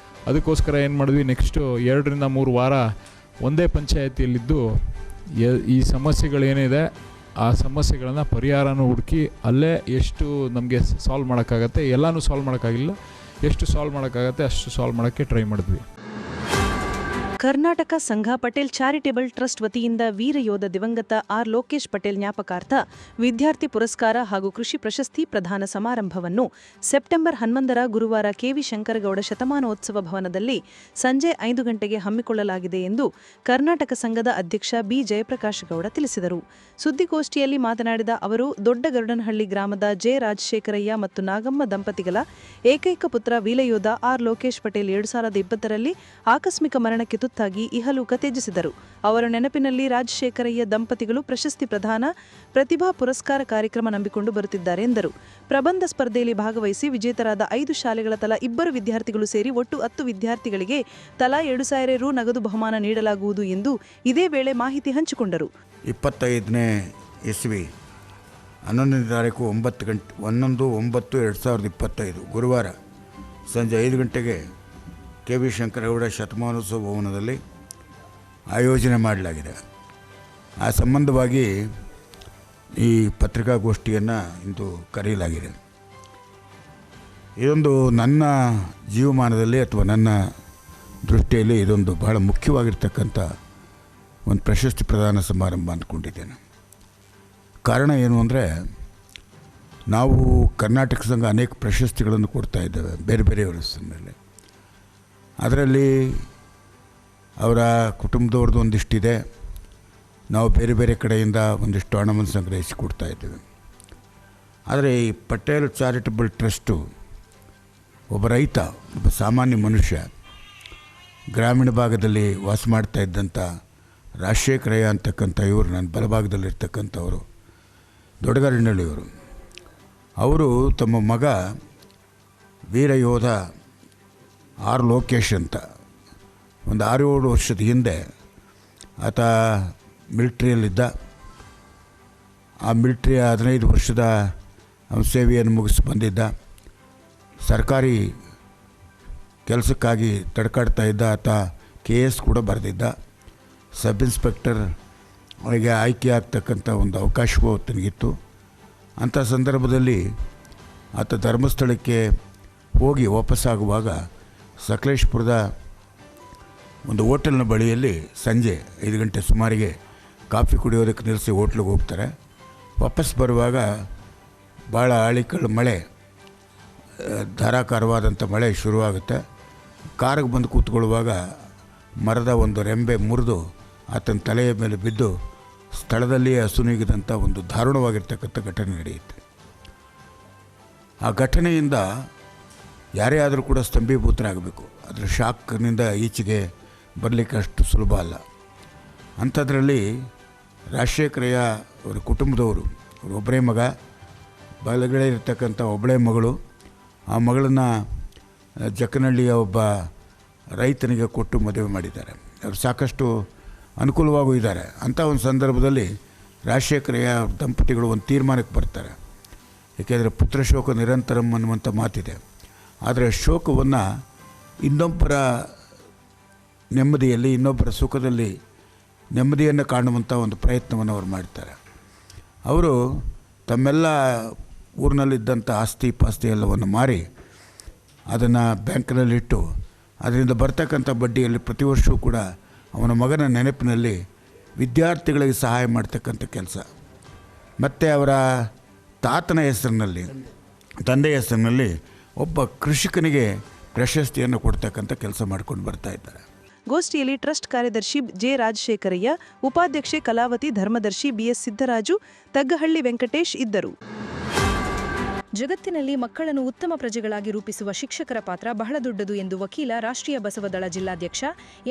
ಅದಕ್ಕೋಸ್ಕರ ಏನು ಮಾಡಿದ್ವಿ, ನೆಕ್ಸ್ಟು 2-3 ವಾರ ಒಂದೇ ಪಂಚಾಯತಿಯಲ್ಲಿದ್ದು ಈ ಸಮಸ್ಯೆಗಳೇನಿದೆ ಆ ಸಮಸ್ಯೆಗಳನ್ನು ಪರಿಹಾರನೂ ಹುಡುಕಿ ಅಲ್ಲೇ ಎಷ್ಟು ನಮಗೆ ಸಾಲ್ವ್ ಮಾಡೋಕ್ಕಾಗತ್ತೆ, ಎಲ್ಲನೂ ಸಾಲ್ವ್ ಮಾಡೋಕ್ಕಾಗಿಲ್ಲ, ಎಷ್ಟು ಸಾಲ್ವ್ ಮಾಡೋಕ್ಕಾಗತ್ತೆ ಅಷ್ಟು ಸಾಲ್ವ್ ಮಾಡೋಕ್ಕೆ ಟ್ರೈ ಮಾಡಿದ್ವಿ. ಕರ್ನಾಟಕ ಸಂಘ ಪಟೇಲ್ ಚಾರಿಟೇಬಲ್ ಟ್ರಸ್ಟ್ ವತಿಯಿಂದ ವೀರಯೋಧ ದಿವಂಗತ ಆರ್ ಲೋಕೇಶ್ ಪಟೇಲ್ ಜ್ಞಾಪಕಾರ್ಥ ವಿದ್ಯಾರ್ಥಿ ಪುರಸ್ಕಾರ ಹಾಗೂ ಕೃಷಿ ಪ್ರಶಸ್ತಿ ಪ್ರದಾನ ಸಮಾರಂಭವನ್ನು ಸೆಪ್ಟೆಂಬರ್ 11 ಗುರುವಾರ ಕೆವಿ ಶಂಕರಗೌಡ ಶತಮಾನೋತ್ಸವ ಭವನದಲ್ಲಿ ಸಂಜೆ 5 ಗಂಟೆಗೆ ಹಮ್ಮಿಕೊಳ್ಳಲಾಗಿದೆ ಎಂದು ಕರ್ನಾಟಕ ಸಂಘದ ಅಧ್ಯಕ್ಷ ಬಿ ಜಯಪ್ರಕಾಶ್ ಗೌಡ ತಿಳಿಸಿದರು. ಸುದ್ದಿಗೋಷ್ಠಿಯಲ್ಲಿ ಮಾತನಾಡಿದ ಅವರು, ದೊಡ್ಡಗರುಡನಹಳ್ಳಿ ಗ್ರಾಮದ ಜೆ ರಾಜಶೇಖರಯ್ಯ ಮತ್ತು ನಾಗಮ್ಮ ದಂಪತಿಗಳ ಏಕೈಕ ಪುತ್ರ ವೀರಯೋಧ ಆರ್ ಲೋಕೇಶ್ ಪಟೇಲ್ 2020ರಲ್ಲಿ ಆಕಸ್ಮಿಕ ಮರಣಕ್ಕೆ ತುತ್ತಾಗಿ ಇಹಲೋಕ ತ್ಯಜಿಸಿದರು. ಅವರ ನೆನಪಿನಲ್ಲಿ ರಾಜಶೇಖರಯ್ಯ ದಂಪತಿಗಳು ಪ್ರಶಸ್ತಿ ಪ್ರದಾನ, ಪ್ರತಿಭಾ ಪುರಸ್ಕಾರ ಕಾರ್ಯಕ್ರಮ ನಂಬಿಕೊಂಡು ಬರುತ್ತಿದ್ದಾರೆ ಎಂದರು. ಪ್ರಬಂಧ ಸ್ಪರ್ಧೆಯಲ್ಲಿ ಭಾಗವಹಿಸಿ ವಿಜೇತರಾದ 5 ಶಾಲೆಗಳ ತಲಾ 2 ವಿದ್ಯಾರ್ಥಿಗಳು ಸೇರಿ ಒಟ್ಟು 10 ವಿದ್ಯಾರ್ಥಿಗಳಿಗೆ ತಲಾ 2,000 ರು ನಗದು ಬಹುಮಾನ ನೀಡಲಾಗುವುದು ಎಂದು ಇದೇ ವೇಳೆ ಮಾಹಿತಿ ಹಂಚಿಕೊಂಡರು. 25ನೇ ಇಸ್ವಿ 11ನೇ ತಾರೀಕು 11/9/2025 ಗುರುವಾರ ಸಂಜೆ 5 ಗಂಟೆಗೆ ಕೆ ವಿ ಶಂಕರಗೌಡ ಶತಮಾನೋತ್ಸವ ಭವನದಲ್ಲಿ ಆಯೋಜನೆ ಮಾಡಲಾಗಿದೆ. ಆ ಸಂಬಂಧವಾಗಿ ಈ ಪತ್ರಿಕಾಗೋಷ್ಠಿಯನ್ನು ಇಂದು ಕರೆಯಲಾಗಿದೆ. ಇದೊಂದು ನನ್ನ ಜೀವಮಾನದಲ್ಲಿ ಅಥವಾ ನನ್ನ ದೃಷ್ಟಿಯಲ್ಲಿ ಇದೊಂದು ಬಹಳ ಮುಖ್ಯವಾಗಿರ್ತಕ್ಕಂಥ ಒಂದು ಪ್ರಶಸ್ತಿ ಪ್ರದಾನ ಸಮಾರಂಭ ಅಂದ್ಕೊಂಡಿದ್ದೇನೆ. ಕಾರಣ ಏನು ಅಂದರೆ, ನಾವು ಕರ್ನಾಟಕ ಸಂಘ ಅನೇಕ ಪ್ರಶಸ್ತಿಗಳನ್ನು ಕೊಡ್ತಾ ಇದ್ದೇವೆ ಬೇರೆ ಬೇರೆ ಮೇಲೆ. ಅದರಲ್ಲಿ ಅವರ ಕುಟುಂಬದವ್ರದ್ದು ಒಂದಿಷ್ಟಿದೆ, ನಾವು ಬೇರೆ ಬೇರೆ ಕಡೆಯಿಂದ ಒಂದಿಷ್ಟು ಹಣವನ್ನು ಸಂಗ್ರಹಿಸಿ ಕೊಡ್ತಾ ಇದ್ದೇವೆ. ಆದರೆ ಈ ಪಟೇಲ್ ಚಾರಿಟಬಲ್ ಟ್ರಸ್ಟು ಒಬ್ಬ ರೈತ, ಒಬ್ಬ ಸಾಮಾನ್ಯ ಮನುಷ್ಯ, ಗ್ರಾಮೀಣ ಭಾಗದಲ್ಲಿ ವಾಸ ಮಾಡ್ತಾ ಇದ್ದಂಥ ರಾಜಶೇಖರಯ್ಯ ಅಂತಕ್ಕಂಥ ಇವರು ನನ್ನ ಬಲಭಾಗದಲ್ಲಿರ್ತಕ್ಕಂಥವರು, ದೊಡ್ಡಗರುಡನಹಳ್ಳಿಯವರು. ಅವರು ತಮ್ಮ ಮಗ ವೀರಯೋಧ ಆರ್ ಲೋಕೇಶ್ ಅಂತ ಒಂದು 6-7 ವರ್ಷದ ಹಿಂದೆ ಆತ ಮಿಲಿಟ್ರಿಯಲ್ಲಿದ್ದ. ಆ ಮಿಲಿಟ್ರಿಯ 15 ವರ್ಷದ ಸೇವೆಯನ್ನು ಮುಗಿಸಿ ಬಂದಿದ್ದ. ಸರ್ಕಾರಿ ಕೆಲಸಕ್ಕಾಗಿ ತಡ್ಕಾಡ್ತಾ ಇದ್ದ. ಆತ KS ಕೂಡ ಬರೆದಿದ್ದ. ಸಬ್ ಇನ್ಸ್ಪೆಕ್ಟರ್ ಅವರಿಗೆ ಆಯ್ಕೆ ಆಗ್ತಕ್ಕಂಥ ಒಂದು ಅವಕಾಶವೂ ತನಗಿತ್ತು. ಅಂಥ ಸಂದರ್ಭದಲ್ಲಿ ಆತ ಧರ್ಮಸ್ಥಳಕ್ಕೆ ಹೋಗಿ ವಾಪಸ್ಸಾಗುವಾಗ ಸಕಲೇಶ್ಪುರದ ಒಂದು ಹೋಟೆಲ್ನ ಬಳಿಯಲ್ಲಿ ಸಂಜೆ 5 ಗಂಟೆ ಸುಮಾರಿಗೆ ಕಾಫಿ ಕುಡಿಯೋದಕ್ಕೆ ನಿಲ್ಲಿಸಿ ಹೋಟ್ಲಿಗೆ ಹೋಗ್ತಾರೆ. ವಾಪಸ್ ಬರುವಾಗ ಭಾಳ ಆಳಿಕಲ್ಲು ಮಳೆ, ಧಾರಾಕಾರವಾದಂಥ ಮಳೆ ಶುರುವಾಗುತ್ತೆ. ಕಾರಿಗೆ ಬಂದು ಕೂತ್ಕೊಳ್ಳುವಾಗ ಮರದ ಒಂದು ರೆಂಬೆ ಮುರಿದು ಆತನ ತಲೆಯ ಮೇಲೆ ಬಿದ್ದು ಸ್ಥಳದಲ್ಲಿಯೇ ಅಸುನೀಗಿದಂಥ ಒಂದು ದಾರುಣವಾಗಿರ್ತಕ್ಕಂಥ ಘಟನೆ ನಡೆಯುತ್ತೆ. ಆ ಘಟನೆಯಿಂದ ಯಾರೇ ಆದರೂ ಕೂಡ ಸ್ತಂಭೀಭೂತರಾಗಬೇಕು. ಅದರ ಶಾಕ್ನಿಂದ ಈಚೆಗೆ ಬರಲಿಕ್ಕೆ ಅಷ್ಟು ಸುಲಭ ಅಲ್ಲ. ಅಂಥದ್ರಲ್ಲಿ ರಾಜಶೇಖರಯ್ಯ ಅವರ ಕುಟುಂಬದವರು, ಅವರು ಒಬ್ಬರೇ ಮಗ, ಬಲಗಡೆ ಇರ್ತಕ್ಕಂಥ ಒಬ್ಬಳೇ ಮಗಳು. ಆ ಮಗಳನ್ನು ಜಕ್ಕನಹಳ್ಳಿಯ ಒಬ್ಬ ರೈತನಿಗೆ ಕೊಟ್ಟು ಮದುವೆ ಮಾಡಿದ್ದಾರೆ. ಅವರು ಸಾಕಷ್ಟು ಅನುಕೂಲವಾಗೂ ಇದ್ದಾರೆ. ಅಂಥ ಒಂದು ಸಂದರ್ಭದಲ್ಲಿ ರಾಜಶೇಖರಯ್ಯ ದಂಪತಿಗಳು ಒಂದು ತೀರ್ಮಾನಕ್ಕೆ ಬರ್ತಾರೆ. ಏಕೆಂದರೆ ಪುತ್ರ ಶೋಕ ನಿರಂತರಂ ಅನ್ನುವಂಥ ಮಾತಿದೆ. ಆದರೆ ಶೋಕವನ್ನು ಇನ್ನೊಬ್ಬರ ನೆಮ್ಮದಿಯಲ್ಲಿ, ಇನ್ನೊಬ್ಬರ ಸುಖದಲ್ಲಿ ನೆಮ್ಮದಿಯನ್ನು ಕಾಣುವಂಥ ಒಂದು ಪ್ರಯತ್ನವನ್ನು ಅವರು ಮಾಡ್ತಾರೆ. ಅವರು ತಮ್ಮೆಲ್ಲ ಊರಿನಲ್ಲಿದ್ದಂಥ ಆಸ್ತಿ ಪಾಸ್ತಿ ಎಲ್ಲವನ್ನು ಮಾರಿ ಅದನ್ನು ಬ್ಯಾಂಕ್ನಲ್ಲಿಟ್ಟು ಅದರಿಂದ ಬರ್ತಕ್ಕಂಥ ಬಡ್ಡಿಯಲ್ಲಿ ಪ್ರತಿ ವರ್ಷವೂ ಕೂಡ ಅವನ ಮಗನ ನೆನಪಿನಲ್ಲಿ ವಿದ್ಯಾರ್ಥಿಗಳಿಗೆ ಸಹಾಯ ಮಾಡ್ತಕ್ಕಂಥ ಕೆಲಸ, ಮತ್ತು ಅವರ ತಾತನ ಹೆಸರಿನಲ್ಲಿ, ತಂದೆಯ ಹೆಸರಿನಲ್ಲಿ ಒಬ್ಬ ಕೃಷಿಕನಿಗೆ ಪ್ರಶಸ್ತಿಯನ್ನು ಕೊಡ್ತಕ್ಕಂಥ ಕೆಲಸ ಮಾಡ್ಕೊಂಡು ಬರ್ತಾ ಇದ್ದಾರೆ. ಗೋಷ್ಠಿಯಲ್ಲಿ ಟ್ರಸ್ಟ್ ಕಾರ್ಯದರ್ಶಿ ಜೆ ರಾಜಶೇಖರಯ್ಯ, ಉಪಾಧ್ಯಕ್ಷೆ ಕಲಾವತಿ, ಧರ್ಮದರ್ಶಿ ಬಿಎಸ್ ಸಿದ್ದರಾಜು, ತಗ್ಗಹಳ್ಳಿ ವೆಂಕಟೇಶ್ ಇದ್ದರು. ಜಗತ್ತಿನಲ್ಲಿ ಮಕ್ಕಳನ್ನು ಉತ್ತಮ ಪ್ರಜೆಗಳಾಗಿ ರೂಪಿಸುವ ಶಿಕ್ಷಕರ ಪಾತ್ರ ಬಹಳ ದೊಡ್ಡದು ಎಂದು ವಕೀಲ, ರಾಷ್ಟ್ರೀಯ ಬಸವದಳ ಜಿಲ್ಲಾಧ್ಯಕ್ಷ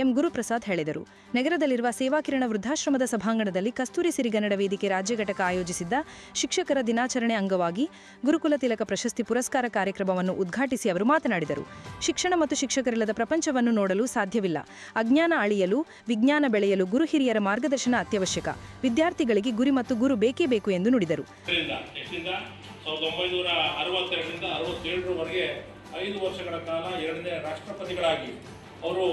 ಎಂ ಗುರುಪ್ರಸಾದ್ ಹೇಳಿದರು. ನಗರದಲ್ಲಿರುವ ಸೇವಾಕಿರಣ ವೃದ್ಧಾಶ್ರಮದ ಸಭಾಂಗಣದಲ್ಲಿ ಕಸ್ತೂರಿ ಸಿರಿಗನ್ನಡ ವೇದಿಕೆ ರಾಜ್ಯ ಘಟಕ ಆಯೋಜಿಸಿದ್ದ ಶಿಕ್ಷಕರ ದಿನಾಚರಣೆ ಅಂಗವಾಗಿ ಗುರುಕುಲ ತಿಲಕ ಪ್ರಶಸ್ತಿ ಪುರಸ್ಕಾರ ಕಾರ್ಯಕ್ರಮವನ್ನು ಉದ್ಘಾಟಿಸಿ ಅವರು ಮಾತನಾಡಿದರು. ಶಿಕ್ಷಣ ಮತ್ತು ಶಿಕ್ಷಕರಿಲ್ಲದ ಪ್ರಪಂಚವನ್ನು ನೋಡಲು ಸಾಧ್ಯವಿಲ್ಲ. ಅಜ್ಞಾನ ಅಳಿಯಲು, ವಿಜ್ಞಾನ ಬೆಳೆಯಲು ಗುರು ಹಿರಿಯರ ಮಾರ್ಗದರ್ಶನ ಅತ್ಯವಶ್ಯಕ. ವಿದ್ಯಾರ್ಥಿಗಳಿಗೆ ಗುರಿ ಮತ್ತು ಗುರು ಬೇಕೇ ಬೇಕು ಎಂದು ನುಡಿದರು. 1962ರಿಂದ 67ರವರೆಗೆ 5 ವರ್ಷಗಳ ಕಾಲ 2ನೇ ರಾಷ್ಟ್ರಪತಿಗಳಾಗಿ ಅವರು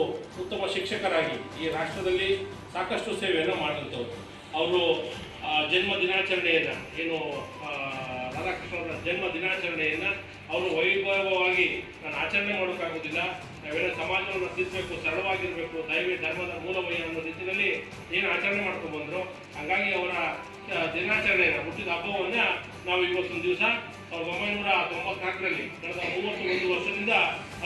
ಉತ್ತಮ ಶಿಕ್ಷಕರಾಗಿ ಈ ರಾಷ್ಟ್ರದಲ್ಲಿ ಸಾಕಷ್ಟು ಸೇವೆಯನ್ನು ಮಾಡಿದಂಥವ್ರು. ಅವರು ಜನ್ಮ ದಿನಾಚರಣೆಯನ್ನು ಏನು ರಾಧಾಕೃಷ್ಣರ ಜನ್ಮ ದಿನಾಚರಣೆಯನ್ನು ಅವರು ವೈಭವವಾಗಿ ನಾನು ಆಚರಣೆ ಮಾಡೋಕ್ಕಾಗೋದಿಲ್ಲ, ನಾವೆಲ್ಲ ಸಮಾಜವನ್ನು ತಿದ್ದಬೇಕು, ಸರಳವಾಗಿರಬೇಕು, ದೈವ ಧರ್ಮದ ಮೂಲವಯ್ಯ ಅನ್ನೋ ರೀತಿಯಲ್ಲಿ ಏನು ಆಚರಣೆ ಮಾಡ್ಕೊಂಡು ಬಂದರು. ಹಾಗಾಗಿ ಅವರ ದಿನಾಚರಣೆಯನ್ನು, ಹುಟ್ಟಿದ ಹಬ್ಬವನ್ನು ನಾವು ಇವತ್ತೊಂದು ದಿವಸ 1994ರಲ್ಲಿ ಕಳೆದ 31 ವರ್ಷದಿಂದ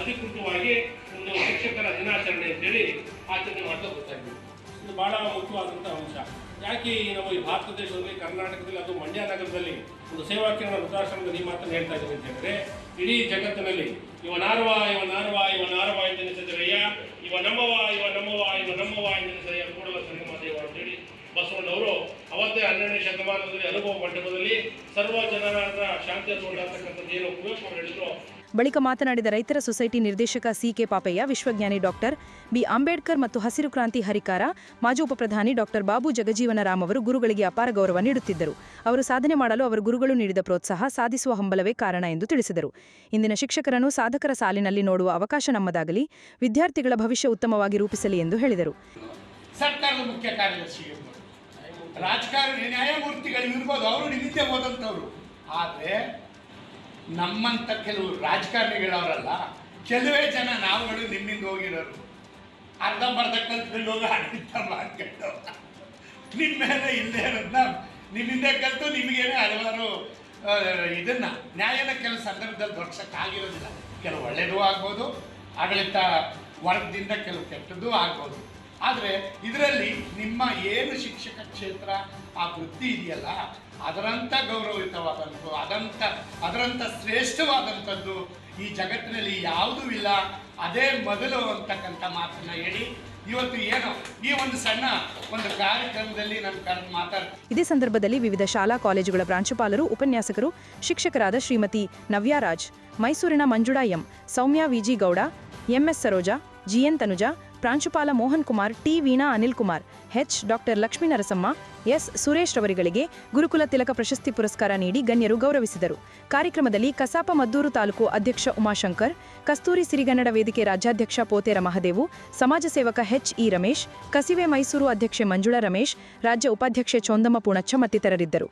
ಅಧಿಕೃತವಾಗಿ ಒಂದು ಶಿಕ್ಷಕರ ದಿನಾಚರಣೆ ಅಂತೇಳಿ ಆಚರಣೆ ಮಾಡ್ತಾ ಬರ್ತಾ ಇದ್ದೀವಿ. ಇದು ಬಹಳ ಮುಖ್ಯವಾದಂಥ ಅಂಶ. ಯಾಕೆ ನಮ್ಮ ಈ ಭಾರತ ದೇಶದಲ್ಲಿ, ಕರ್ನಾಟಕದಲ್ಲಿ, ಅದು ಮಂಡ್ಯ ನಗರದಲ್ಲಿ ಒಂದು ಸೇವಾಕಿರಣ ವೃದ್ಧಾಶ್ರಮದಲ್ಲಿ ಈ ಮಾತನ್ನು ಹೇಳ್ತಾ ಇದ್ದೀವಿ ಅಂತ ಹೇಳಿದ್ರೆ, ಇಡೀ ಜಗತ್ತಿನಲ್ಲಿ ಇವನಾರವ ಇವನಾರವ ಇವನಾರವ ಎಂದೆನಿಸಿದರಯ್ಯ, ಇವ ನಮ್ಮವ ಇವ ನಮ್ಮವ ಇವ ನಮ್ಮವ ಎಂದೆನಿಸಯ್ಯ ಕೂಡಲ ಸಂಗಮ ದೇವ ಅಂತೇಳಿ ಬಸವಣ್ಣವರು ಅವತ್ತೇ 12ನೇ ಶತಮಾನದಲ್ಲಿ ಅನುಭವ ಮಂಟಪದಲ್ಲಿ ಸರ್ವ ಜನರ ಶಾಂತಿಯ ತೋಟ ಅಂತಕ್ಕಂಥದ್ದು ಏನು ಕುವೆಂಪು ಅವರು ಹೇಳಿದ್ರು. ಬಳಿಕ ಮಾತನಾಡಿದ ರೈತರ ಸೊಸೈಟಿ ನಿರ್ದೇಶಕ ಸಿಕೆ ಪಾಪಯ್ಯ, ವಿಶ್ವಜ್ಞಾನಿ ಡಾಕ್ಟರ್ ಬಿ ಅಂಬೇಡ್ಕರ್ ಮತ್ತು ಹಸಿರು ಕ್ರಾಂತಿ ಹರಿಕಾರ, ಮಾಜಿ ಉಪಪ್ರಧಾನಿ ಡಾಕ್ಟರ್ ಬಾಬು ಜಗಜೀವನರಾಮ್ ಅವರು ಗುರುಗಳಿಗೆ ಅಪಾರ ಗೌರವ ನೀಡುತ್ತಿದ್ದರು. ಅವರು ಸಾಧನೆ ಮಾಡಲು ಅವರು ಗುರುಗಳು ನೀಡಿದ ಪ್ರೋತ್ಸಾಹ, ಸಾಧಿಸುವ ಹಂಬಲವೇ ಕಾರಣ ಎಂದು ತಿಳಿಸಿದರು. ಇಂದಿನ ಶಿಕ್ಷಕರನ್ನು ಸಾಧಕರ ಸಾಲಿನಲ್ಲಿ ನೋಡುವ ಅವಕಾಶ ನಮ್ಮದಾಗಲಿ, ವಿದ್ಯಾರ್ಥಿಗಳ ಭವಿಷ್ಯ ಉತ್ತಮವಾಗಿ ರೂಪಿಸಲಿ ಎಂದು ಹೇಳಿದರು. ಸರ್ಕಾರದ ಮುಖ್ಯ ಕಾರ್ಯದರ್ಶಿ ಇರ್ಬೋದು, ರಾಜಕಾರಣಿ ನ್ಯಾಯಮೂರ್ತಿಗಳು ಇರ್ಬೋದು, ಅವರು ನಿತ್ಯ ಓದಂಥವ್ರು. ಆದರೆ ನಮ್ಮಂಥ ಕೆಲವು ರಾಜಕಾರಣಿಗಳವರಲ್ಲ, ಕೆಲವೇ ಜನ ನಾವುಗಳು ನಿಮ್ಮಿಂದ ಹೋಗಿರೋರು, ಅರ್ಧಂಬರ್ಧ ಕಲ್ತ್ಕೊಂಡು ಹೋಗಿ ಆಡಳಿತ ಮಾಡ್ಕೊಂಡು ನಿಮ್ಮ ಮೇಲೆ ಇಲ್ಲದೆ ಇರೋದನ್ನ ನಿಮ್ಮಿಂದ ಕಲಿತು ನಿಮಗೇನೆ ಹಲವಾರು ಇದನ್ನ ನ್ಯಾಯನ ಕೆಲವು ಸಂದರ್ಭದಲ್ಲಿ ದೊರಕಿಸೋಕ್ಕಾಗಿರೋದಿಲ್ಲ. ಕೆಲವು ಒಳ್ಳೆಯದೂ ಆಗ್ಬೋದು, ಆಡಳಿತ ವರ್ಗದಿಂದ ಕೆಲವು ಕೆಟ್ಟದ್ದು ಆಗ್ಬೋದು. ಆದರೆ ಇದರಲ್ಲಿ ನಿಮ್ಮ ಏನು ಶಿಕ್ಷಕ ಕ್ಷೇತ್ರ ಆ ವೃತ್ತಿ ಇದೆಯಲ್ಲ, ಅದರಂಥ ಗೌರವಯುತವಾದಂಥದ್ದು, ಅದರಂಥ ಶ್ರೇಷ್ಠವಾದಂಥದ್ದು ಈ ಜಗತ್ತಿನಲ್ಲಿ ಯಾವುದೂ ಇಲ್ಲ, ಅದೇ ಮೊದಲು ಅಂತಕ್ಕಂಥ ಮಾತನ್ನು ಹೇಳಿ ಇವತ್ತು ಏನೋ ಈ ಒಂದು ಸಣ್ಣ ಒಂದು ಕಾರ್ಯಕ್ರಮದಲ್ಲಿ ನಾನು ಕರೆದು ಮಾತಾಡ್ತೀನಿ. ಇದೇ ಸಂದರ್ಭದಲ್ಲಿ ವಿವಿಧ ಶಾಲಾ ಕಾಲೇಜುಗಳ ಪ್ರಾಂಶುಪಾಲರು, ಉಪನ್ಯಾಸಕರು, ಶಿಕ್ಷಕರಾದ ಶ್ರೀಮತಿ ನವ್ಯಾರಾಜ್, ಮೈಸೂರಿನ ಮಂಜುಳಾ ಎಂ, ಸೌಮ್ಯ ವಿಜಿ ಗೌಡ, ಎಂಎಸ್ ಸರೋಜಾ, ಜಿಎನ್ ತನುಜಾ, ಪ್ರಾಂಶುಪಾಲ ಮೋಹನ್ ಕುಮಾರ್, ಟಿ ವೀಣಾ ಅನಿಲ್ ಕುಮಾರ್, ಹೆಚ್ ಡಾಕ್ಟರ್ ಲಕ್ಷ್ಮೀ ನರಸಮ್ಮ, ಎಸ್ ಸುರೇಶ್ ರವರಿಗಳಿಗೆ ಗುರುಕುಲ ತಿಲಕ ಪ್ರಶಸ್ತಿ ಪುರಸ್ಕಾರ ನೀಡಿ ಗಣ್ಯರು ಗೌರವಿಸಿದರು. ಕಾರ್ಯಕ್ರಮದಲ್ಲಿ ಕಸಾಪ ಮದ್ದೂರು ತಾಲೂಕು ಅಧ್ಯಕ್ಷ ಉಮಾಶಂಕರ್, ಕಸ್ತೂರಿ ಸಿರಿಗನ್ನಡ ವೇದಿಕೆ ರಾಜ್ಯಾಧ್ಯಕ್ಷ ಪೋತೇರ ಮಹದೇವು, ಸಮಾಜ ಸೇವಕ ಹೆಚ್ ಇ ರಮೇಶ್, ಕಸಿವೆ ಮೈಸೂರು ಅಧ್ಯಕ್ಷೆ ಮಂಜುಳಾ ರಮೇಶ್, ರಾಜ್ಯ ಉಪಾಧ್ಯಕ್ಷೆ ಚೋಂದಮ್ಮ ಪೂಣಚ್ಚ ಮತ್ತಿತರರಿದ್ದರು.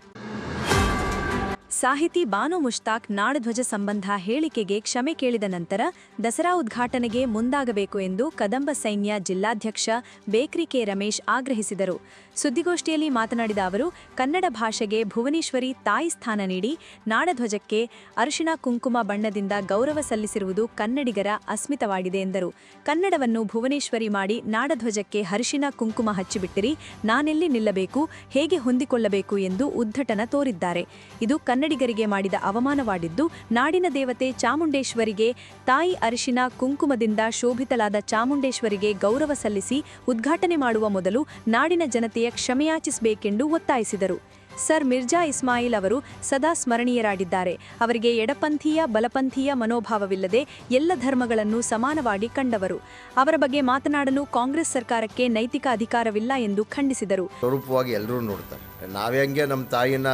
ಸಾಹಿತಿ ಬಾನು ಮುಷ್ತಾಕ್ ನಾಡಧ್ವಜ ಸಂಬಂಧ ಹೇಳಿಕೆಗೆ ಕ್ಷಮೆ ಕೇಳಿದ ನಂತರ ದಸರಾ ಉದ್ಘಾಟನೆಗೆ ಮುಂದಾಗಬೇಕು ಎಂದು ಕದಂಬ ಸೈನ್ಯ ಜಿಲ್ಲಾಧ್ಯಕ್ಷ ಬೇಕ್ರಿ ಕೆ ರಮೇಶ್ ಆಗ್ರಹಿಸಿದರು. ಸುದ್ದಿಗೋಷ್ಠಿಯಲ್ಲಿ ಮಾತನಾಡಿದ ಅವರು, ಕನ್ನಡ ಭಾಷೆಗೆ ಭುವನೇಶ್ವರಿ ತಾಯಿ ಸ್ಥಾನ ನೀಡಿ ನಾಡಧ್ವಜಕ್ಕೆ ಅರಿಶಿಣ ಕುಂಕುಮ ಬಣ್ಣದಿಂದ ಗೌರವ ಸಲ್ಲಿಸಿರುವುದು ಕನ್ನಡಿಗರ ಅಸ್ಮಿತವಾಗಿದೆ ಎಂದರು. ಕನ್ನಡವನ್ನು ಭುವನೇಶ್ವರಿ ಮಾಡಿ ನಾಡಧ್ವಜಕ್ಕೆ ಅರಿಶಿಣ ಕುಂಕುಮ ಹಚ್ಚಿಬಿಟ್ಟಿರಿ, ನಾನೆಲ್ಲಿ ನಿಲ್ಲಬೇಕು, ಹೇಗೆ ಹೊಂದಿಕೊಳ್ಳಬೇಕು ಎಂದು ಉದ್ಧಟನ ತೋರಿದ್ದಾರೆ. ಇದು ಕನ್ನಡಿಗರಿಗೆ ಮಾಡಿದ ಅವಮಾನವಾಗಿದ್ದು, ನಾಡಿನ ದೇವತೆ ಚಾಮುಂಡೇಶ್ವರಿಗೆ ತಾಯಿ ಅರಿಶಿನ ಕುಂಕುಮದಿಂದ ಶೋಭಿತಲಾದ ಚಾಮುಂಡೇಶ್ವರಿಗೆ ಗೌರವ ಸಲ್ಲಿಸಿ ಉದ್ಘಾಟನೆ ಮಾಡುವ ಮೊದಲು ನಾಡಿನ ಜನತೆಯ ಕ್ಷಮೆಯಾಚಿಸಬೇಕೆಂದು ಒತ್ತಾಯಿಸಿದರು. ಸರ್ ಮಿರ್ಜಾ ಇಸ್ಮಾಯಿಲ್ ಅವರು ಸದಾ ಸ್ಮರಣೀಯರಾಗಿದ್ದಾರೆ. ಅವರಿಗೆ ಎಡಪಂಥೀಯ ಬಲಪಂಥೀಯ ಮನೋಭಾವವಿಲ್ಲದೆ ಎಲ್ಲ ಧರ್ಮಗಳನ್ನು ಸಮಾನವಾಗಿ ಕಂಡವರು. ಅವರ ಬಗ್ಗೆ ಮಾತನಾಡಲು ಕಾಂಗ್ರೆಸ್ ಸರ್ಕಾರಕ್ಕೆ ನೈತಿಕ ಅಧಿಕಾರವಿಲ್ಲ ಎಂದು ಖಂಡಿಸಿದರು. ಸ್ವರೂಪವಾಗಿ ಎಲ್ಲರೂ ನೋಡ್ತಾರೆ. ನಾವ್ಹೆಂಗೆ ನಮ್ಮ ತಾಯಿನ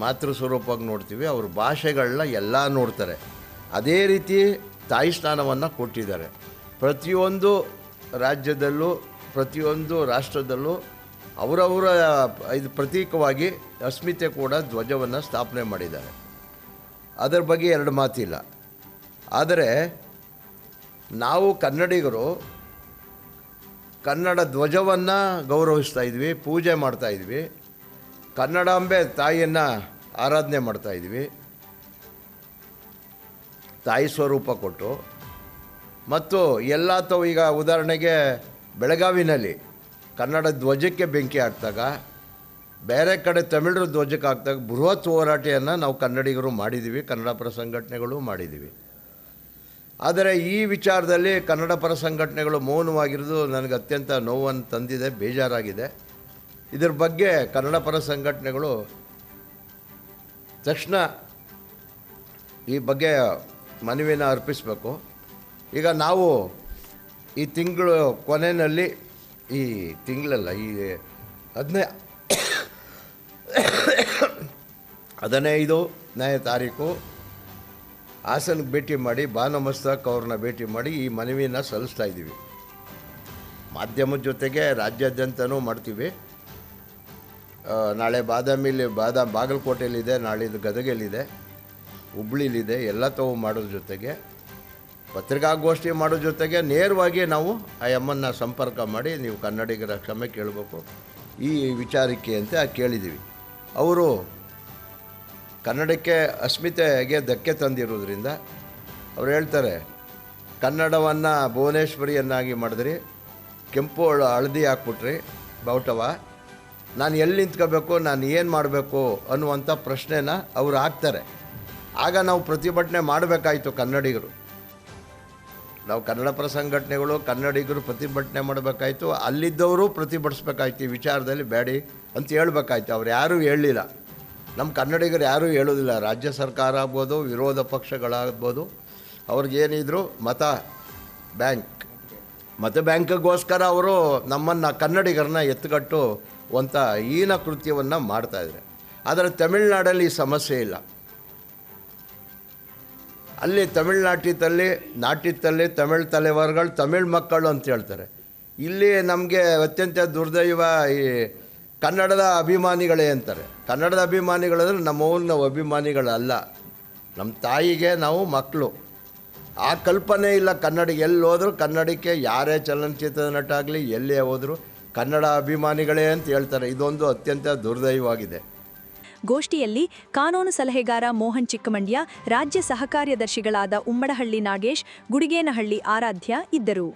ಮಾತೃ ಸ್ವರೂಪವಾಗಿ ನೋಡ್ತೀವಿ, ಅವ್ರ ಭಾಷೆಗಳನ್ನ ಎಲ್ಲ ನೋಡ್ತಾರೆ. ಅದೇ ರೀತಿ ತಾಯಿ ಸ್ಥಾನವನ್ನು ಕೊಟ್ಟಿದ್ದಾರೆ. ಪ್ರತಿಯೊಂದು ರಾಜ್ಯದಲ್ಲೂ ಪ್ರತಿಯೊಂದು ರಾಷ್ಟ್ರದಲ್ಲೂ ಅವರವರ ಇದು ಪ್ರತೀಕವಾಗಿ ಅಸ್ಮಿತೆ ಕೂಡ ಧ್ವಜವನ್ನು ಸ್ಥಾಪನೆ ಮಾಡಿದ್ದಾರೆ. ಅದರ ಬಗ್ಗೆ ಎರಡು ಮಾತಿಲ್ಲ. ಆದರೆ ನಾವು ಕನ್ನಡಿಗರು ಕನ್ನಡ ಧ್ವಜವನ್ನು ಗೌರವಿಸ್ತಾ ಇದ್ವಿ, ಪೂಜೆ ಮಾಡ್ತಾಯಿದ್ವಿ, ಕನ್ನಡಾಂಬೆ ತಾಯಿಯನ್ನು ಆರಾಧನೆ ಮಾಡ್ತಾಯಿದ್ವಿ, ತಾಯಿ ಸ್ವರೂಪ ಕೊಟ್ಟು. ಮತ್ತು ಎಲ್ಲ ತಾವು ಈಗ ಉದಾಹರಣೆಗೆ ಬೆಳಗಾವಿನಲ್ಲಿ ಕನ್ನಡ ಧ್ವಜಕ್ಕೆ ಬೆಂಕಿ ಹಾಕಿದಾಗ, ಬೇರೆ ಕಡೆ ತಮಿಳರ ಧ್ವಜಕ್ಕೆ ಹಾಕಿದಾಗ ಬೃಹತ್ ಹೋರಾಟವನ್ನು ನಾವು ಕನ್ನಡಿಗರು ಮಾಡಿದ್ದೀವಿ, ಕನ್ನಡ ಪರ ಸಂಘಟನೆಗಳು ಮಾಡಿದ್ದೀವಿ. ಆದರೆ ಈ ವಿಚಾರದಲ್ಲಿ ಕನ್ನಡ ಪರ ಸಂಘಟನೆಗಳು ಮೌನವಾಗಿರೋದು ನನಗೆ ಅತ್ಯಂತ ನೋವನ್ನು ತಂದಿದೆ, ಬೇಜಾರಾಗಿದೆ. ಇದರ ಬಗ್ಗೆ ಕನ್ನಡ ಪರ ಸಂಘಟನೆಗಳು ತಕ್ಷಣ ಈ ಬಗ್ಗೆ ಮನವಿನ ಅರ್ಪಿಸಬೇಕು. ಈಗ ನಾವು ಈ ತಿಂಗಳು ಕೊನೆಯಲ್ಲಿ, ಈ ತಿಂಗಳಲ್ಲ, ಈ 15ನೇ ತಾರೀಕು ಹಾಸನಕ್ಕೆ ಭೇಟಿ ಮಾಡಿ ಬಾನು ಮುಷ್ತಾಕ್ ಅವ್ರನ್ನ ಭೇಟಿ ಮಾಡಿ ಈ ಮನವಿನ ಸಲ್ಲಿಸ್ತಾ ಇದ್ದೀವಿ. ಮಾಧ್ಯಮದ ಜೊತೆಗೆ ರಾಜ್ಯಾದ್ಯಂತನೂ ಮಾಡ್ತೀವಿ. ನಾಳೆ ಬಾಗಲಕೋಟೆಯಲ್ಲಿದೆ, ನಾಳಿದ್ದು ಗದಗಲ್ಲಿದೆ, ಹುಬ್ಳಿಲಿದೆ. ಎಲ್ಲ ತಾವು ಮಾಡೋದ್ರ ಜೊತೆಗೆ ಪತ್ರಿಕಾಗೋಷ್ಠಿ ಮಾಡೋ ಜೊತೆಗೆ ನೇರವಾಗಿ ನಾವು ಆ ಅಮ್ಮನ್ನ ಸಂಪರ್ಕ ಮಾಡಿ ನೀವು ಕನ್ನಡಿಗರ ಕ್ಷಮೆ ಕೇಳಬೇಕು ಈ ವಿಚಾರಕ್ಕೆ ಅಂತ ಕೇಳಿದ್ದೀವಿ. ಅವರು ಕನ್ನಡಕ್ಕೆ ಅಸ್ಮಿತೆಗೆ ಧಕ್ಕೆ ತಂದಿರೋದ್ರಿಂದ ಅವ್ರು ಹೇಳ್ತಾರೆ, ಕನ್ನಡವನ್ನು ಭುವನೇಶ್ವರಿಯನ್ನಾಗಿ ಮಾಡಿದ್ರಿ, ಕೆಂಪು ಹಳದಿ ಹಾಕ್ಬಿಟ್ರಿ ಬಾವುಟವ, ನಾನು ಎಲ್ಲಿ ನಿಂತ್ಕೋಬೇಕು, ನಾನು ಏನು ಮಾಡಬೇಕು ಅನ್ನುವಂಥ ಪ್ರಶ್ನೆನ ಅವರು ಹಾಕ್ತಾರೆ. ಆಗ ನಾವು ಪ್ರತಿಭಟನೆ ಮಾಡಬೇಕಾಯಿತು ಕನ್ನಡಿಗರು. ನಾವು ಕನ್ನಡ ಪರ ಸಂಘಟನೆಗಳು ಕನ್ನಡಿಗರು ಪ್ರತಿಭಟನೆ ಮಾಡಬೇಕಾಯ್ತು, ಅಲ್ಲಿದ್ದವರು ಪ್ರತಿಭಟಿಸ್ಬೇಕಾಯ್ತು. ಈ ವಿಚಾರದಲ್ಲಿ ಬೇಡಿ ಅಂತ ಹೇಳ್ಬೇಕಾಯ್ತು. ಅವ್ರು ಯಾರೂ ಹೇಳಲಿಲ್ಲ, ನಮ್ಮ ಕನ್ನಡಿಗರು ಯಾರೂ ಹೇಳೋದಿಲ್ಲ. ರಾಜ್ಯ ಸರ್ಕಾರ ಆಗ್ಬೋದು, ವಿರೋಧ ಪಕ್ಷಗಳಾಗ್ಬೋದು, ಅವ್ರಿಗೇನಿದ್ರು ಮತ ಬ್ಯಾಂಕ್ಗೋಸ್ಕರ ಅವರು ನಮ್ಮನ್ನು ಕನ್ನಡಿಗರನ್ನ ಎತ್ತುಗಟ್ಟುವಂಥ ಹೀನ ಕೃತ್ಯವನ್ನು ಮಾಡ್ತಾಯಿದ್ದಾರೆ. ಆದರೆ ತಮಿಳುನಾಡಲ್ಲಿ ಈ ಸಮಸ್ಯೆ ಇಲ್ಲ. ಅಲ್ಲಿ ನಾಟ್ಯದಲ್ಲಿ ತಮಿಳ್ ತಲೆವರ್ಗಳು ತಮಿಳ್ ಮಕ್ಕಳು ಅಂತ ಹೇಳ್ತಾರೆ. ಇಲ್ಲಿ ನಮಗೆ ಅತ್ಯಂತ ದುರ್ದೈವ ಈ ಕನ್ನಡದ ಅಭಿಮಾನಿಗಳೇ ಅಂತಾರೆ. ಕನ್ನಡದ ಅಭಿಮಾನಿಗಳಂದ್ರೆ ನಮ್ಮ ಅಭಿಮಾನಿಗಳಲ್ಲ, ನಮ್ಮ ತಾಯಿಗೆ ನಾವು ಮಕ್ಕಳು. ಆ ಕಲ್ಪನೆ ಇಲ್ಲ ಕನ್ನಡಿಗೆ. ಎಲ್ಲಿ ಹೋದರೂ ಕನ್ನಡಕ್ಕೆ ಯಾರೇ ಚಲನಚಿತ್ರ ನಟ ಆಗಲಿ ಎಲ್ಲೇ ಹೋದರೂ ಕನ್ನಡ ಅಭಿಮಾನಿಗಳೇ ಅಂತ ಹೇಳ್ತಾರೆ. ಇದೊಂದು ಅತ್ಯಂತ ದುರ್ದೈವವಾಗಿದೆ. ಗೋಷ್ಠಿಯಲ್ಲಿ ಕಾನೂನು ಸಲಹೆಗಾರ ಮೋಹನ್ ಚಿಕ್ಕಮಂಡ್ಯ, ರಾಜ್ಯ ಸಹಕಾರ್ಯದರ್ಶಿಗಳಾದ ಉಮ್ಮಡಹಳ್ಳಿ ನಾಗೇಶ್, ಗುಡಿಗೇನಹಳ್ಳಿ ಆರಾಧ್ಯ ಇದ್ದರು.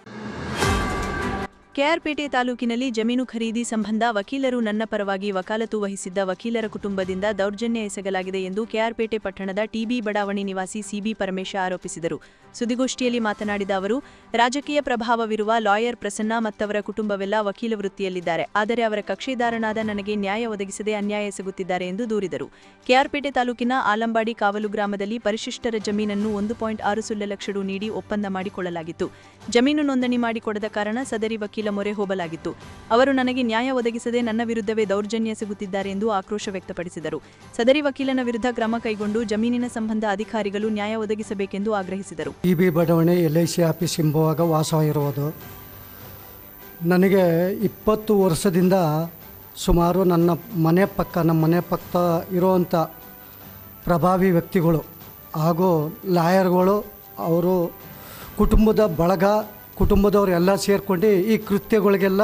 ಕೆಆರ್ಪೇಟೆ ತಾಲೂಕಿನಲ್ಲಿ ಜಮೀನು ಖರೀದಿ ಸಂಬಂಧ ವಕೀಲರು ನನ್ನ ಪರವಾಗಿ ವಕಾಲತು ವಹಿಸಿದ್ದ ವಕೀಲರ ಕುಟುಂಬದಿಂದ ದೌರ್ಜನ್ಯ ಎಸಗಲಾಗಿದೆ ಎಂದು ಕೆಆರ್ಪೇಟೆ ಪಟ್ಟಣದ ಟಿಬಿ ಬಡಾವಣೆ ನಿವಾಸಿ ಸಿಬಿ ಪರಮೇಶ ಆರೋಪಿಸಿದರು. ಸುದ್ದಿಗೋಷ್ಠಿಯಲ್ಲಿ ಮಾತನಾಡಿದ ಅವರು, ರಾಜಕೀಯ ಪ್ರಭಾವವಿರುವ ಲಾಯರ್ ಪ್ರಸನ್ನ ಮತ್ತವರ ಕುಟುಂಬವೆಲ್ಲ ವಕೀಲ ವೃತ್ತಿಯಲ್ಲಿದ್ದಾರೆ. ಆದರೆ ಅವರ ಕಕ್ಷಿದಾರನಾದ ನನಗೆ ನ್ಯಾಯ ಒದಗಿಸದೆ ಅನ್ಯಾಯ ಎಸಗುತ್ತಿದ್ದಾರೆ ಎಂದು ದೂರಿದರು. ಕೆಆರ್ಪೇಟೆ ತಾಲೂಕಿನ ಆಲಂಬಾಡಿ ಕಾವಲು ಗ್ರಾಮದಲ್ಲಿ ಪರಿಶಿಷ್ಟರ ಜಮೀನನ್ನು 1.6 ಲಕ್ಷ ರು ನೀಡಿ ಒಪ್ಪಂದ ಮಾಡಿಕೊಳ್ಳಲಾಗಿತ್ತು. ಜಮೀನು ನೋಂದಣಿ ಮಾಡಿಕೊಡದ ಕಾರಣ ಸದರಿ ವಕೀಲ ಮೊರೆ ಹೋಗಲಾಗಿತ್ತು. ಅವರು ನನಗೆ ನ್ಯಾಯ ಒದಗಿಸದೆ ನನ್ನ ವಿರುದ್ಧವೇ ದೌರ್ಜನ್ಯ ಎಸಗುತ್ತಿದ್ದಾರೆ ಎಂದು ಆಕ್ರೋಶ ವ್ಯಕ್ತಪಡಿಸಿದರು. ಸದರಿ ವಕೀಲನ ವಿರುದ್ಧ ಕ್ರಮ ಕೈಗೊಂಡು ಜಮೀನಿನ ಸಂಬಂಧ ಅಧಿಕಾರಿಗಳು ನ್ಯಾಯ ಒದಗಿಸಬೇಕೆಂದು ಆಗ್ರಹಿಸಿದರು. ಟಿಬಿ ಬಡಾವಣೆ LIC ಆಫೀಸ್ ಎಂಬುವಾಗ ವಾಸ ಇರುವುದು. ನನಗೆ 20 ವರ್ಷದಿಂದ ಸುಮಾರು ನಮ್ಮ ಮನೆ ಪಕ್ಕ ಇರುವಂಥ ಪ್ರಭಾವಿ ವ್ಯಕ್ತಿಗಳು ಹಾಗೂ ಲಾಯರ್ಗಳು ಅವರು ಕುಟುಂಬದ ಬಳಗ ಕುಟುಂಬದವರು ಎಲ್ಲ ಸೇರ್ಕೊಂಡು ಈ ಕೃತ್ಯಗಳಿಗೆಲ್ಲ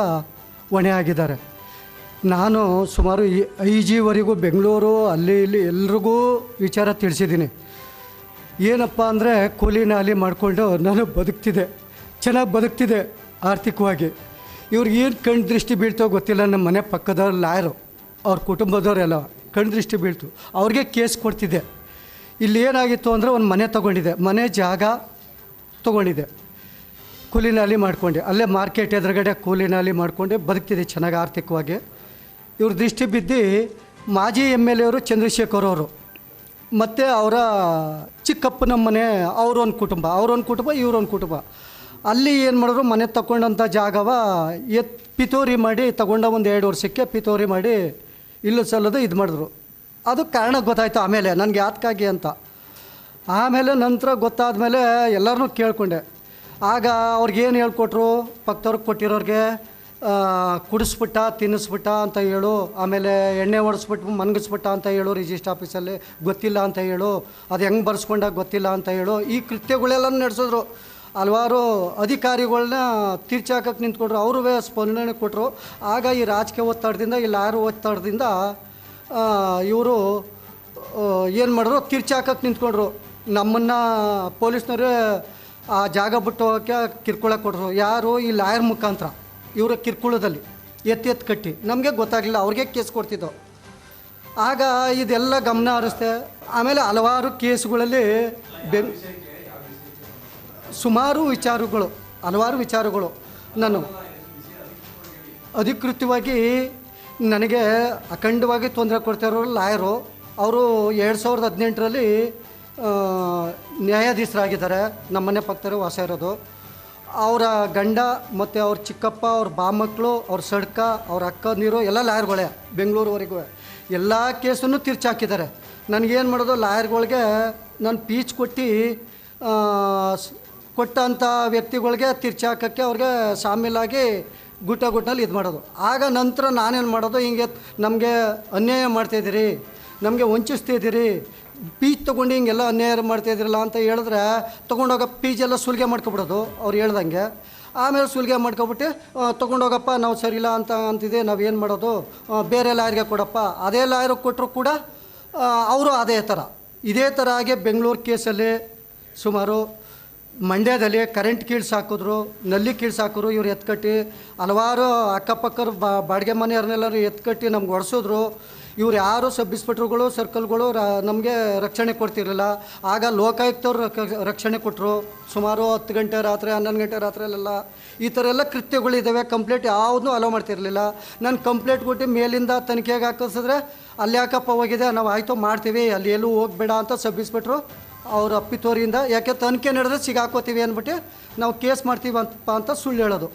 ಹೊಣೆ ಆಗಿದ್ದಾರೆ. ನಾನು ಸುಮಾರು IG ಬೆಂಗಳೂರು ಅಲ್ಲಿ ಇಲ್ಲಿ ಎಲ್ರಿಗೂ ವಿಚಾರ ತಿಳಿಸಿದ್ದೀನಿ. ಏನಪ್ಪ ಅಂದರೆ ಕೂಲಿ ನಾಲಿ ಮಾಡಿಕೊಂಡು ನಾನು ಬದುಕ್ತಿದ್ದೆ, ಚೆನ್ನಾಗಿ ಬದುಕ್ತಿದ್ದೆ ಆರ್ಥಿಕವಾಗಿ. ಇವ್ರಿಗೆ ಏನು ಕಣ್ಣು ದೃಷ್ಟಿ ಬೀಳ್ತೋ ಗೊತ್ತಿಲ್ಲ. ನಮ್ಮ ಮನೆ ಪಕ್ಕದವ್ರು ಲಾಯರು, ಅವ್ರ ಕುಟುಂಬದವರೆಲ್ಲ ಕಣ್ಣು ದೃಷ್ಟಿ ಬೀಳ್ತು. ಅವ್ರಿಗೆ ಕೇಸ್ ಕೊಡ್ತಿದ್ದೆ. ಇಲ್ಲಿ ಏನಾಗಿತ್ತು ಅಂದರೆ ಒಂದು ಮನೆ ತೊಗೊಂಡಿದ್ದೆ, ಮನೆ ಜಾಗ ತೊಗೊಂಡಿದ್ದೆ, ಕೂಲಿ ನಾಲಿ ಮಾಡ್ಕೊಂಡೆ. ಅಲ್ಲೇ ಮಾರ್ಕೆಟ್ ಎದುರುಗಡೆ ಕೂಲಿ ನಾಲಿ ಮಾಡ್ಕೊಂಡೆ ಬದುಕ್ತಿದ್ದೆ ಚೆನ್ನಾಗಿ ಆರ್ಥಿಕವಾಗಿ. ಇವ್ರ ದೃಷ್ಟಿ ಬಿದ್ದು ಮಾಜಿ MLA ಅವರು ಚಂದ್ರಶೇಖರ್ ಅವರು ಮತ್ತು ಅವರ ಚಿಕ್ಕಪ್ಪನ ಮನೆ ಅವರೊಂದು ಕುಟುಂಬ, ಇವರೊಂದು ಕುಟುಂಬ. ಅಲ್ಲಿ ಏನು ಮಾಡಿದ್ರು, ಮನೆ ತಗೊಂಡಂಥ ಜಾಗವ ಪಿತೋರಿ ಮಾಡಿ ತಗೊಂಡ ಒಂದು 2 ವರ್ಷಕ್ಕೆ ಪಿತೋರಿ ಮಾಡಿ ಇಲ್ಲೂ ಸಲ್ಲದು ಇದು ಮಾಡಿದ್ರು. ಅದು ಕಾರಣ ಗೊತ್ತಾಯಿತು ಆಮೇಲೆ ನನಗೆ ಯಾತಕ್ಕಾಗಿ ಅಂತ. ಆಮೇಲೆ ನಂತರ ಗೊತ್ತಾದ ಮೇಲೆ ಎಲ್ಲರನ್ನೂ ಕೇಳಿಕೊಂಡೆ. ಆಗ ಅವ್ರಿಗೇನು ಹೇಳ್ಕೊಟ್ರು, ಪಕ್ಕದವ್ರಿಗೆ ಕೊಟ್ಟಿರೋರಿಗೆ ಕುಡಿಸ್ಬಿಟ್ಟ ತಿನ್ನಿಸ್ಬಿಟ್ಟ ಅಂತ ಹೇಳು, ಆಮೇಲೆ ಎಣ್ಣೆ ಹೊಡೆಸ್ಬಿಟ್ಟು ಮನ್ಗಿಸ್ಬಿಟ್ಟ ಅಂತ ಹೇಳು, ರಿಜಿಸ್ಟ್ರ್ ಆಫೀಸಲ್ಲಿ ಗೊತ್ತಿಲ್ಲ ಅಂತ ಹೇಳು, ಅದು ಹೆಂಗೆ ಬರ್ಸ್ಕೊಂಡಾಗ ಗೊತ್ತಿಲ್ಲ ಅಂತ ಹೇಳು. ಈ ಕೃತ್ಯಗಳೆಲ್ಲ ನಡೆಸಿದ್ರು. ಹಲವಾರು ಅಧಿಕಾರಿಗಳನ್ನ ತೀರ್ಚಾಕಕ್ಕೆ ನಿಂತ್ಕೊಂಡ್ರು, ಅವರು ಸ್ಪಂದನೆ ಕೊಟ್ಟರು. ಆಗ ಈ ರಾಜಕೀಯ ಒತ್ತಡದಿಂದ, ಈ ಲಾಯರ್ ಒತ್ತಡದಿಂದ ಇವರು ಏನು ಮಾಡಿದ್ರು, ತೀರ್ಚಾಕಕ್ಕೆ ನಿಂತ್ಕೊಂಡ್ರು. ನಮ್ಮನ್ನು ಪೊಲೀಸ್ನವರೇ ಆ ಜಾಗ ಬಿಟ್ಟು ಹೋಗೋಕ್ಕೆ ಕಿರ್ಕೊಳ ಕೊಟ್ಟರು. ಯಾರು? ಈ ಲಾಯರ್ ಮುಖಾಂತರ ಇವರ ಕಿರ್ಕುಳದಲ್ಲಿ ಎತ್ತಿ ಕಟ್ಟಿ ನಮಗೆ ಗೊತ್ತಾಗಲಿಲ್ಲ, ಅವ್ರಿಗೆ ಕೇಸ್ ಕೊಡ್ತಿದ್ದೋ. ಆಗ ಇದೆಲ್ಲ ಗಮನ ಹರಿಸ್ದೆ. ಆಮೇಲೆ ಹಲವಾರು ಕೇಸುಗಳಲ್ಲಿ ಹಲವಾರು ವಿಚಾರಗಳು ನಾನು ಅಧಿಕೃತವಾಗಿ ನನಗೆ ಅಖಂಡವಾಗಿ ತೊಂದರೆ ಕೊಡ್ತಾಯಿರೋರು ಲಾಯರು. ಅವರು 2018ರಲ್ಲಿ ನ್ಯಾಯಾಧೀಶರಾಗಿದ್ದಾರೆ. ನಮ್ಮನೆ ಪಕ್ಕದಲ್ಲಿ ವಾಸ ಇರೋದು. ಅವರ ಗಂಡ ಮತ್ತು ಅವ್ರ ಚಿಕ್ಕಪ್ಪ, ಅವ್ರ ಬಾಮಕ್ಕಳು, ಅವ್ರ ಸಡ್ಕ, ಅವ್ರ ಅಕ್ಕ ನೀರು ಎಲ್ಲ ಲಾಯರ್ಗಳೇ. ಬೆಂಗಳೂರುವರೆಗೂ ಎಲ್ಲ ಕೇಸನ್ನು ತೀರ್ಚಾಕಿದ್ದಾರೆ. ನನಗೇನು ಮಾಡೋದು, ಲಾಯರ್ಗಳಿಗೆ ನಾನು ಪೀಚ್ ಕೊಟ್ಟಂಥ ವ್ಯಕ್ತಿಗಳಿಗೆ ತೀರ್ಚಾಕಕ್ಕೆ ಅವ್ರಿಗೆ ಶಾಮೀಲಾಗಿ ಗುಟ್ಟಲ್ಲಿ ಇದು ಮಾಡೋದು. ಆಗ ನಂತರ ನಾನೇನು ಮಾಡೋದು, ಹಿಂಗೆ ನಮಗೆ ಅನ್ಯಾಯ ಮಾಡ್ತಾಯಿದ್ದೀರಿ, ನಮಗೆ ವಂಚಿಸ್ತಿದ್ದೀರಿ, ಪೀಚ್ ತೊಗೊಂಡು ಹಿಂಗೆಲ್ಲ ಅನ್ಯಾಯ ಮಾಡ್ತಾಯಿದ್ರಲ್ಲ ಅಂತ ಹೇಳಿದ್ರೆ ತೊಗೊಂಡೋಗ ಪೀಚೆಲ್ಲ ಸುಲಿಗೆ ಮಾಡ್ಕೊಬಿಡೋದು ಅವ್ರು ಹೇಳ್ದಂಗೆ. ಆಮೇಲೆ ಸುಲಿಗೆ ಮಾಡ್ಕೊಬಿಟ್ಟು ತೊಗೊಂಡೋಗಪ್ಪ ನಾವು ಸರಿಯಿಲ್ಲ ಅಂತಿದೆ, ನಾವೇನು ಮಾಡೋದು, ಬೇರೆ ಲಾಯರ್ಗೆ ಕೊಡಪ್ಪ. ಅದೇ ಲಾಯರ್ಗೆ ಕೊಟ್ಟರು ಕೂಡ ಅವರು ಇದೇ ಥರ ಆಗಿ ಬೆಂಗಳೂರು ಕೇಸಲ್ಲಿ ಸುಮಾರು ಮಂಡ್ಯದಲ್ಲಿ ಕರೆಂಟ್ ಕೀಳ್ಸಾಕಿದ್ರು, ನಲ್ಲಿ ಕೀಳ್ಸಾಕಿದ್ರು. ಇವ್ರು ಎತ್ಕಟ್ಟಿ ಹಲವಾರು ಅಕ್ಕಪಕ್ಕರು ಬಾಡಿಗೆ ಮನೆಯವ್ರನ್ನೆಲ್ಲರೂ ಎತ್ಕಟ್ಟಿ ನಮ್ಗೆ ಹೊಡೆಸಿದ್ರು. ಇವ್ರು ಯಾರು ಸಬ್ ಇನ್ಸ್ಪೆಕ್ಟ್ರುಗಳು, ಸರ್ಕಲ್ಗಳು ನಮಗೆ ರಕ್ಷಣೆ ಕೊಡ್ತಿರಲಿಲ್ಲ. ಆಗ ಲೋಕಾಯುಕ್ತವ್ರು ರಕ್ಷಣೆ ಕೊಟ್ಟರು. ಸುಮಾರು 10 ಗಂಟೆ ರಾತ್ರಿ, 11 ಗಂಟೆ ರಾತ್ರಿಯಲ್ಲೆಲ್ಲ ಈ ಥರ ಎಲ್ಲ ಕೃತ್ಯಗಳಿದ್ದಾವೆ. ಕಂಪ್ಲೇಂಟ್ ಯಾವುದೂ ಅಲೋ ಮಾಡ್ತಿರಲಿಲ್ಲ. ನಾನು ಕಂಪ್ಲೇಂಟ್ ಕೊಟ್ಟು ಮೇಲಿಂದ ತನಿಖೆಗೆ ಹಾಕಿಸಿದ್ರೆ ಅಲ್ಲಿ ಯಾಕಪ್ಪ ಹೋಗಿದೆ, ನಾವು ಆಯಿತು ಮಾಡ್ತೀವಿ, ಅಲ್ಲಿ ಎಲ್ಲೂ ಹೋಗಬೇಡ ಅಂತ ಸಬ್ ಇನ್ಸ್ಪೆಕ್ಟ್ರು ಅವ್ರ ಪಿತೋರಿಯಿಂದ, ಯಾಕೆ ತನಿಖೆ ನಡೆದ್ರೆ ಸಿಗಾಕೋತೀವಿ ಅಂದ್ಬಿಟ್ಟು ನಾವು ಕೇಸ್ ಮಾಡ್ತೀವಿ ಅಂತ ಸುಳ್ಳು ಹೇಳೋದು.